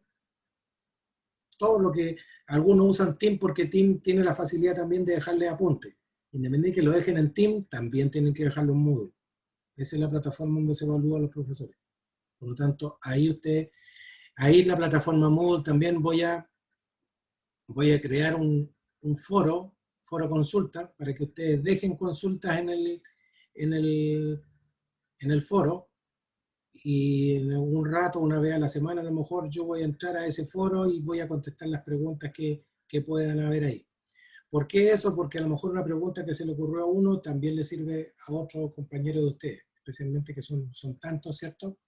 Speaker 1: todo lo que algunos usan Team porque Team tiene la facilidad también de dejarle apuntes. Independiente que lo dejen en Team, también tienen que dejarlo en Moodle. Esa es la plataforma donde se evalúa a los profesores. Por lo tanto, ahí en la plataforma Moodle también voy a crear un foro consulta, para que ustedes dejen consultas en el, en el foro, y en un rato, una vez a la semana, a lo mejor yo voy a entrar a ese foro y voy a contestar las preguntas que puedan haber ahí. ¿Por qué eso? Porque a lo mejor una pregunta que se le ocurrió a uno también le sirve a otro compañero de ustedes, especialmente que son tantos, ¿cierto?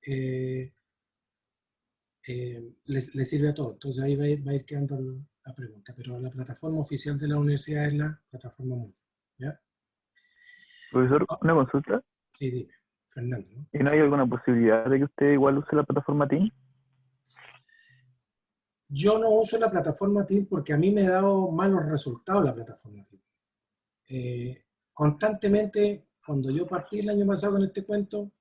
Speaker 1: Les sirve a todos. Entonces ahí va a ir quedando la pregunta, pero la plataforma oficial de la universidad es la plataforma Moodle, ¿ya?
Speaker 4: Profesor, una consulta.
Speaker 1: Sí, dime, Fernando, ¿no?
Speaker 4: ¿Y no hay alguna posibilidad de que usted igual use la plataforma Teams?
Speaker 1: Yo no uso la plataforma Teams porque a mí me ha dado malos resultados la plataforma Teams. Constantemente, cuando yo partí el año pasado con este cuento,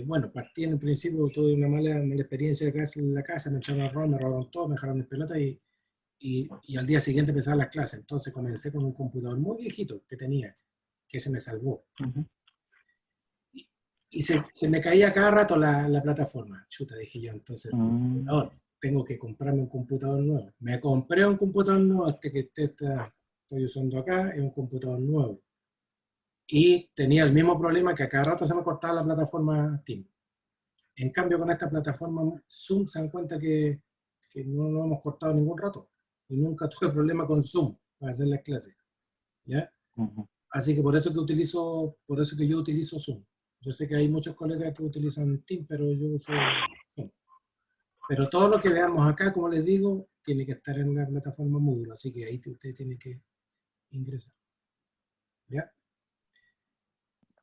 Speaker 1: bueno, partí en el principio, tuve una mala experiencia en la casa, me echaron a robar, me robaron todo, me dejaron en pelota y al día siguiente empezaban las clases. Entonces comencé con un computador muy viejito que tenía, que se me salvó.
Speaker 4: Ujú.
Speaker 1: Y se me caía cada rato la plataforma. Chuta, dije yo, entonces,
Speaker 4: Mm.
Speaker 1: ahora tengo que comprarme un computador nuevo. Me compré un computador nuevo, este que estoy usando acá, es un computador nuevo. Y tenía el mismo problema que a cada rato se me cortaba la plataforma Teams. En cambio, con esta plataforma Zoom se dan cuenta que no hemos cortado ningún rato. Y nunca tuve problema con Zoom para hacer las clases. ¿Ya?
Speaker 4: Ujú.
Speaker 1: Así que por eso que yo utilizo Zoom. Yo sé que hay muchos colegas que utilizan Teams, pero yo uso Zoom. Pero todo lo que veamos acá, como les digo, tiene que estar en la plataforma Moodle, así que ahí usted tiene que ingresar. ¿Ya?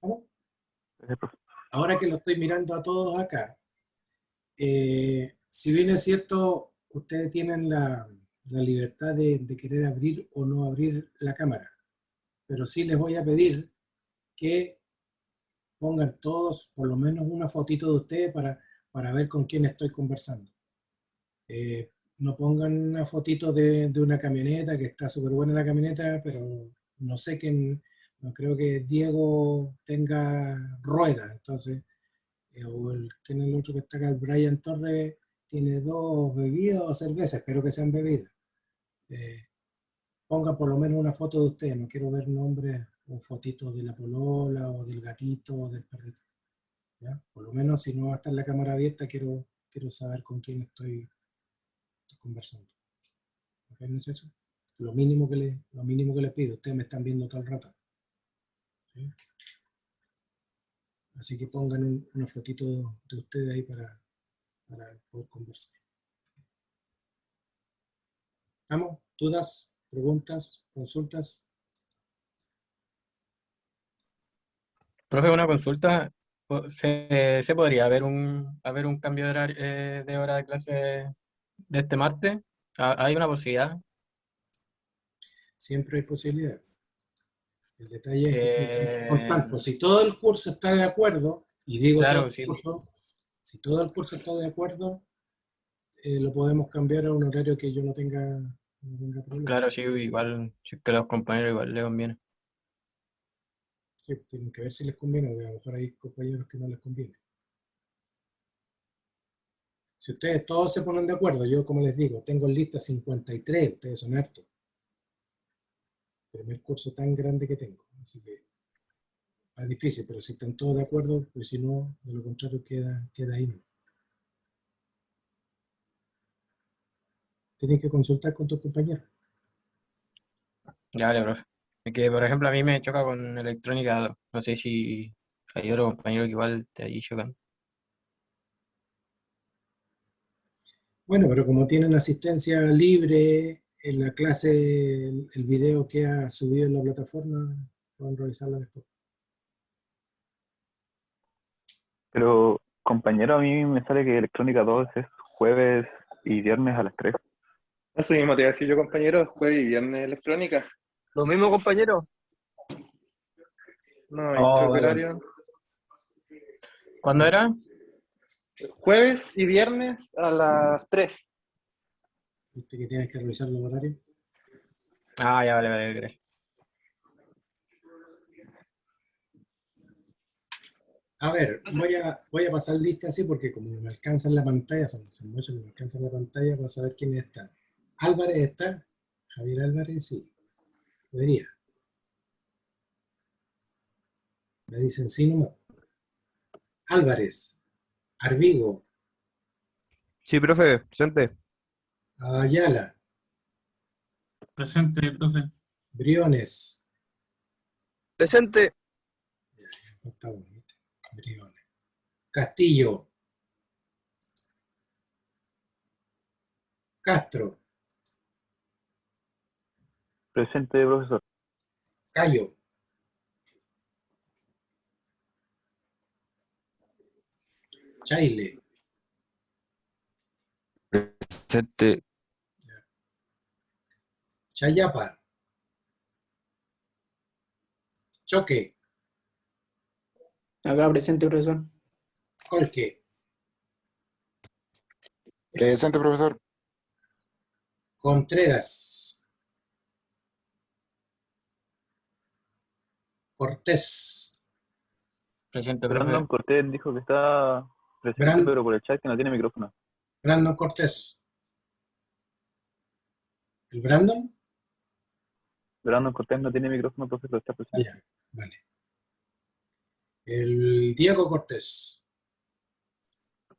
Speaker 1: ¿Vamos?
Speaker 4: Gracias, profe.
Speaker 1: Ahora que lo estoy mirando a todos acá, si bien es cierto, ustedes tienen la libertad de querer abrir o no abrir la cámara, pero sí les voy a pedir que pongan todos por lo menos una fotito de ustedes para ver con quién estoy conversando. No pongan una fotito de una camioneta, que está súper buena la camioneta, pero no sé quién, no creo que Diego tenga ruedas, entonces, ¿quién es el otro que está acá? El Brian Torres tiene 2 bebidas o cervezas, espero que sean bebidas. Pongan por lo menos una foto de ustedes, no quiero ver nombres o fotitos de la polola o del gatito o del perrito. ¿Ya? Por lo menos si no va a estar la cámara abierta, quiero saber con quién estoy conversando. ¿Ok, muchachos? Lo mínimo que les pido, ustedes me están viendo todo el rato. ¿Sí? Así que pongan una fotito de ustedes ahí para poder conversar. ¿Vamos? ¿Dudas? ¿Preguntas? ¿Consultas?
Speaker 5: Profe, una consulta. ¿Se podría haber un cambio de hora de clase de este martes? ¿Hay una posibilidad?
Speaker 1: Siempre hay posibilidad. El detalle es que, por
Speaker 5: Que,
Speaker 1: tanto, si todo el curso está de acuerdo, y digo todo
Speaker 5: claro,
Speaker 1: el
Speaker 5: sí,
Speaker 1: curso, si todo el curso está de acuerdo, lo podemos cambiar a un horario que yo no tenga problema.
Speaker 5: claro, sí, igual, si es que a los compañeros igual les conviene.
Speaker 1: Sí, tienen que ver si les conviene, porque a lo mejor hay compañeros que no les conviene. Si ustedes todos se ponen de acuerdo, yo como les digo, tengo en lista 53, ustedes son hartos. El primer curso tan grande que tengo, así que es difícil, pero si están todos de acuerdo, pues si no, de lo contrario queda ahí, ¿no? Tienes que consultar con tus compañeros.
Speaker 5: Ya, vale, profe. Es que, por ejemplo, a mí me choca con electrónica 2. No sé si hay otro compañero que igual te ahí chocan.
Speaker 1: Bueno, pero como tienen asistencia libre en la clase, el video que ha subido en la plataforma, pueden revisarla después.
Speaker 4: Pero, compañero, a mí me sale que Electrónica 2 es jueves y viernes a las 3.
Speaker 6: Eso mismo te iba a decir yo, compañero, jueves y viernes electrónica.
Speaker 7: Lo mismo, compañero.
Speaker 6: No, ahí
Speaker 5: Oh,
Speaker 6: creo que el
Speaker 5: vale.
Speaker 6: horario.
Speaker 5: ¿Cuándo era?
Speaker 6: Jueves y viernes a las 3.
Speaker 1: Viste que tienes que revisar los horarios.
Speaker 5: Ah, ya, vale, vale, gracias.
Speaker 1: A ver, voy a pasar lista así porque como no me alcanza en la pantalla, son muchos que me alcanzan en la pantalla para saber quiénes están. Álvarez está. Javier Álvarez, sí. Debería. Me dicen sí nomás. Álvarez. Arvigo.
Speaker 7: Sí, profe, presente.
Speaker 1: Ayala.
Speaker 8: Presente, profe.
Speaker 1: Briones.
Speaker 7: Presente.
Speaker 1: Falta uno, ¿viste? Briones. Castillo. Castro.
Speaker 4: Presente, profesor.
Speaker 1: Cayo. Chaile.
Speaker 8: Presente.
Speaker 1: Chayapa. Choque.
Speaker 9: Acá presente, profesor.
Speaker 1: Colque.
Speaker 10: Presente, profesor.
Speaker 1: Contreras. Cortés.
Speaker 5: Presente,
Speaker 4: Brandon
Speaker 5: profe.
Speaker 4: Cortés dijo que está presente,
Speaker 1: Bran-
Speaker 4: pero por el chat que no tiene micrófono.
Speaker 1: Brandon Cortés. ¿El Brandon?
Speaker 4: Brandon Cortés no tiene micrófono, profesor, está
Speaker 1: Ah,
Speaker 4: presente.
Speaker 1: ya, vale. El Diego Cortés.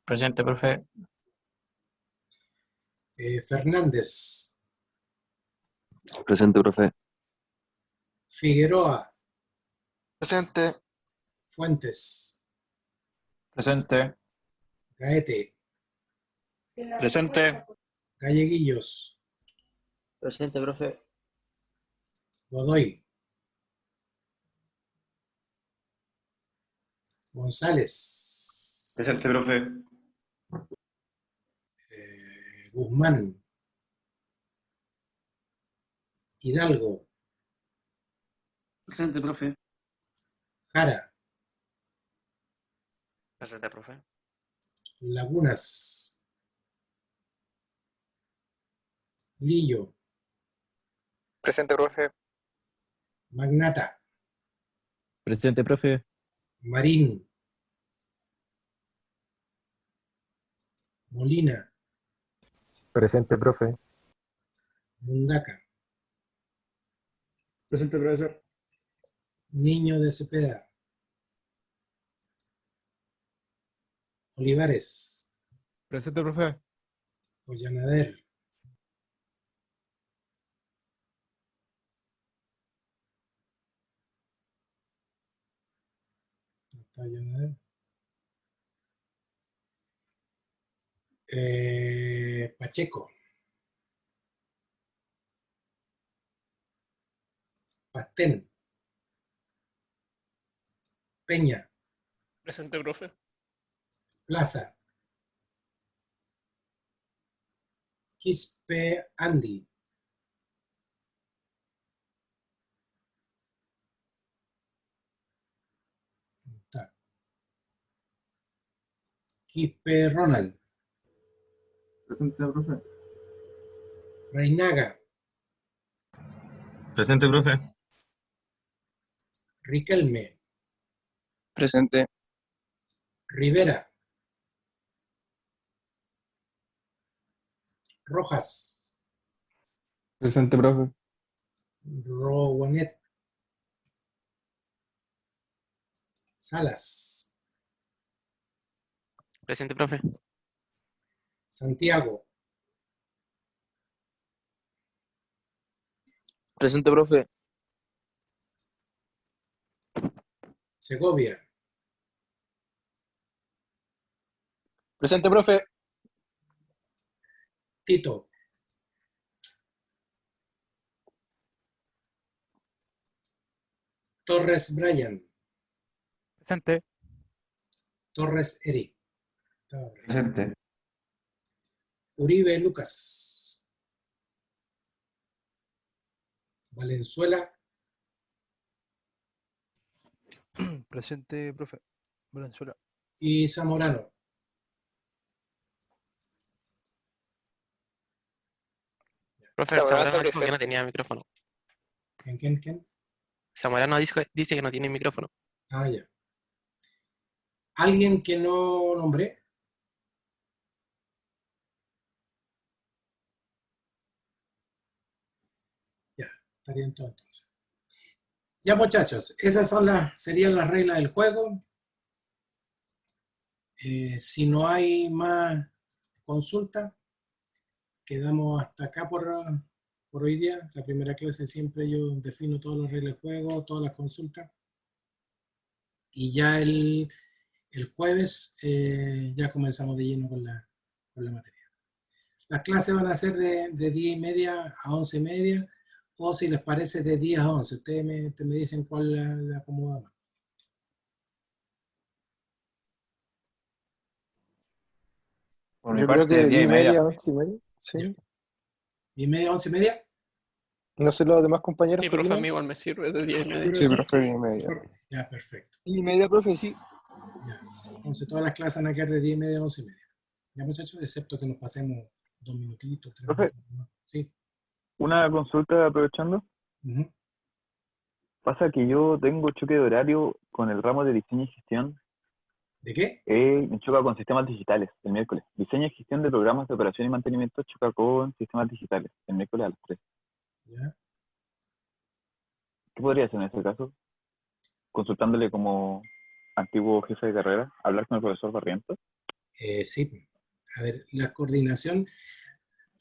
Speaker 5: Presente, profe.
Speaker 1: Fernández.
Speaker 8: Presente, profe.
Speaker 1: Figueroa.
Speaker 10: Presente.
Speaker 1: Fuentes.
Speaker 2: Presente.
Speaker 1: Gaete.
Speaker 2: Presente.
Speaker 1: Galleguillos.
Speaker 11: Presente, profe.
Speaker 1: Godoy. González.
Speaker 4: Presente, profe.
Speaker 1: Guzmán. Hidalgo.
Speaker 11: Presente, profe.
Speaker 1: Jara.
Speaker 11: Presente, profe.
Speaker 1: Lagunas. Lillo.
Speaker 7: Presente, profe.
Speaker 1: Magnata.
Speaker 8: Presente, profe.
Speaker 1: Marín. Molina.
Speaker 12: Presente, profe.
Speaker 1: Mundaca.
Speaker 6: Presente, profesor.
Speaker 1: Niño de Cepeda. Olivares.
Speaker 12: Presente, profe.
Speaker 1: Ollanader. No está Ollanader. Pacheco. Pastén. Peña.
Speaker 11: Presente, profe.
Speaker 1: Plaza. Quispe Andy. Está. Quispe Ronald.
Speaker 12: Presente, profe.
Speaker 1: Reinaga.
Speaker 8: Presente, profe.
Speaker 1: Riquelme.
Speaker 11: Presente.
Speaker 1: Rivera. Rojas.
Speaker 12: Presente, profe.
Speaker 1: Rowanet. Salas.
Speaker 11: Presente, profe.
Speaker 1: Santiago.
Speaker 11: Presente, profe.
Speaker 1: Segovia.
Speaker 11: Presente, profe.
Speaker 1: Tito. Torres Brian.
Speaker 8: Presente.
Speaker 1: Torres Eric.
Speaker 3: Presente.
Speaker 1: Uribe Lucas. Valenzuela.
Speaker 12: Presente, profe. Valenzuela.
Speaker 1: Y Zamorano.
Speaker 11: Profe,
Speaker 7: Zamorano
Speaker 11: Zamorano
Speaker 7: está
Speaker 11: dijo que
Speaker 7: presente.
Speaker 11: no tenía micrófono.
Speaker 1: ¿Quién?
Speaker 11: Zamorano dice que no tiene micrófono.
Speaker 1: Ah, ya. ¿Alguien que no nombré? Ya, estaría en todo entonces. Ya, muchachos, esas serían las reglas del juego. Si no hay más consulta, quedamos hasta acá por hoy día. La primera clase siempre yo defino todas las reglas del juego, todas las consultas. Y ya el jueves ya comenzamos de lleno con la materia. Las clases van a ser de 10:30 a 11:30. o si les parece de 10 a 11. Ustedes me dicen cuál la acomoda más.
Speaker 2: Por mi
Speaker 6: Yo creo
Speaker 2: parte,
Speaker 6: que
Speaker 2: 10 y
Speaker 6: 10:30,
Speaker 2: media.
Speaker 6: 11:30. Sí.
Speaker 1: 10:30, 11:30.
Speaker 6: No sé los demás compañeros
Speaker 11: Sí,
Speaker 6: qué
Speaker 11: profe, a
Speaker 6: opinan.
Speaker 11: mí igual me sirve de 10:30.
Speaker 10: Sí, profe, 10:30.
Speaker 1: Ya, perfecto.
Speaker 6: 10:30, profe, sí.
Speaker 1: Ya. Entonces todas las clases van a quedar de 10:30 a 11:30. Ya, muchachos, excepto que nos pasemos 2 minutitos, 3
Speaker 4: Profe,
Speaker 1: minutitos más. Sí.
Speaker 4: una consulta aprovechando.
Speaker 1: Ujú.
Speaker 4: Pasa que yo tengo choque de horario con el ramo de diseño y gestión.
Speaker 1: ¿De qué?
Speaker 4: Me choca con sistemas digitales el miércoles. Diseño y gestión de programas de operación y mantenimiento choca con sistemas digitales el miércoles a las 3.
Speaker 1: Ya.
Speaker 4: ¿Qué podría hacer en ese caso? Consultándole como antiguo jefe de carrera, hablar con el profesor Barrientos.
Speaker 1: Sí. A ver, la coordinación,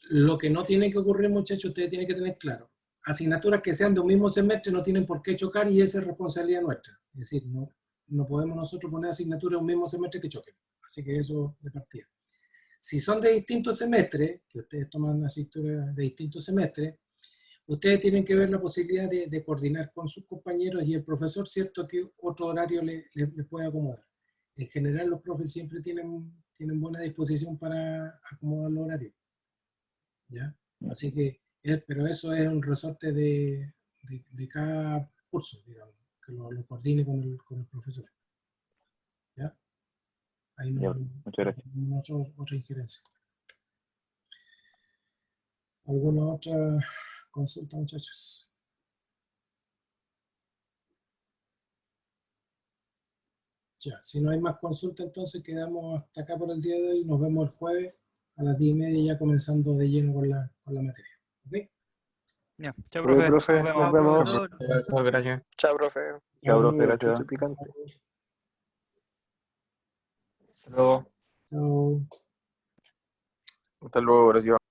Speaker 1: lo que no tiene que ocurrir, muchachos, ustedes tienen que tener claro. Asignaturas que sean de un mismo semestre no tienen por qué chocar y esa es responsabilidad nuestra. Es decir, no podemos nosotros poner asignaturas de un mismo semestre que choquen. Así que eso de partida. Si son de distintos semestres, que ustedes toman asignaturas de distintos semestres, ustedes tienen que ver la posibilidad de coordinar con sus compañeros y el profesor, cierto que otro horario le puede acomodar. En general, los profes siempre tienen buena disposición para acomodar los horarios. ¿Ya? Así que, pero eso es un resorte de cada curso, digamos, que lo coordine con el profesor. ¿Ya? Ahí
Speaker 4: Ya,
Speaker 1: no
Speaker 4: muchas gracias.
Speaker 1: tenemos otra injerencia. ¿Alguna otra consulta, muchachos? Ya, si no hay más consulta, entonces quedamos hasta acá por el día de hoy. Nos vemos el jueves a las 10:30, ya comenzando de lleno con la materia. ¿Ok?
Speaker 8: Ya, chao,
Speaker 6: Oye,
Speaker 8: profe.
Speaker 6: profe,
Speaker 8: Nos
Speaker 6: nos
Speaker 8: vemos.
Speaker 6: vemos.
Speaker 5: Profesor, gracias.
Speaker 7: Chao, profe.
Speaker 4: Chao, profe,
Speaker 6: Amigo,
Speaker 4: gracias.
Speaker 6: chucho picante.
Speaker 2: Hasta luego.
Speaker 1: Chao.
Speaker 10: Hasta luego, gracias.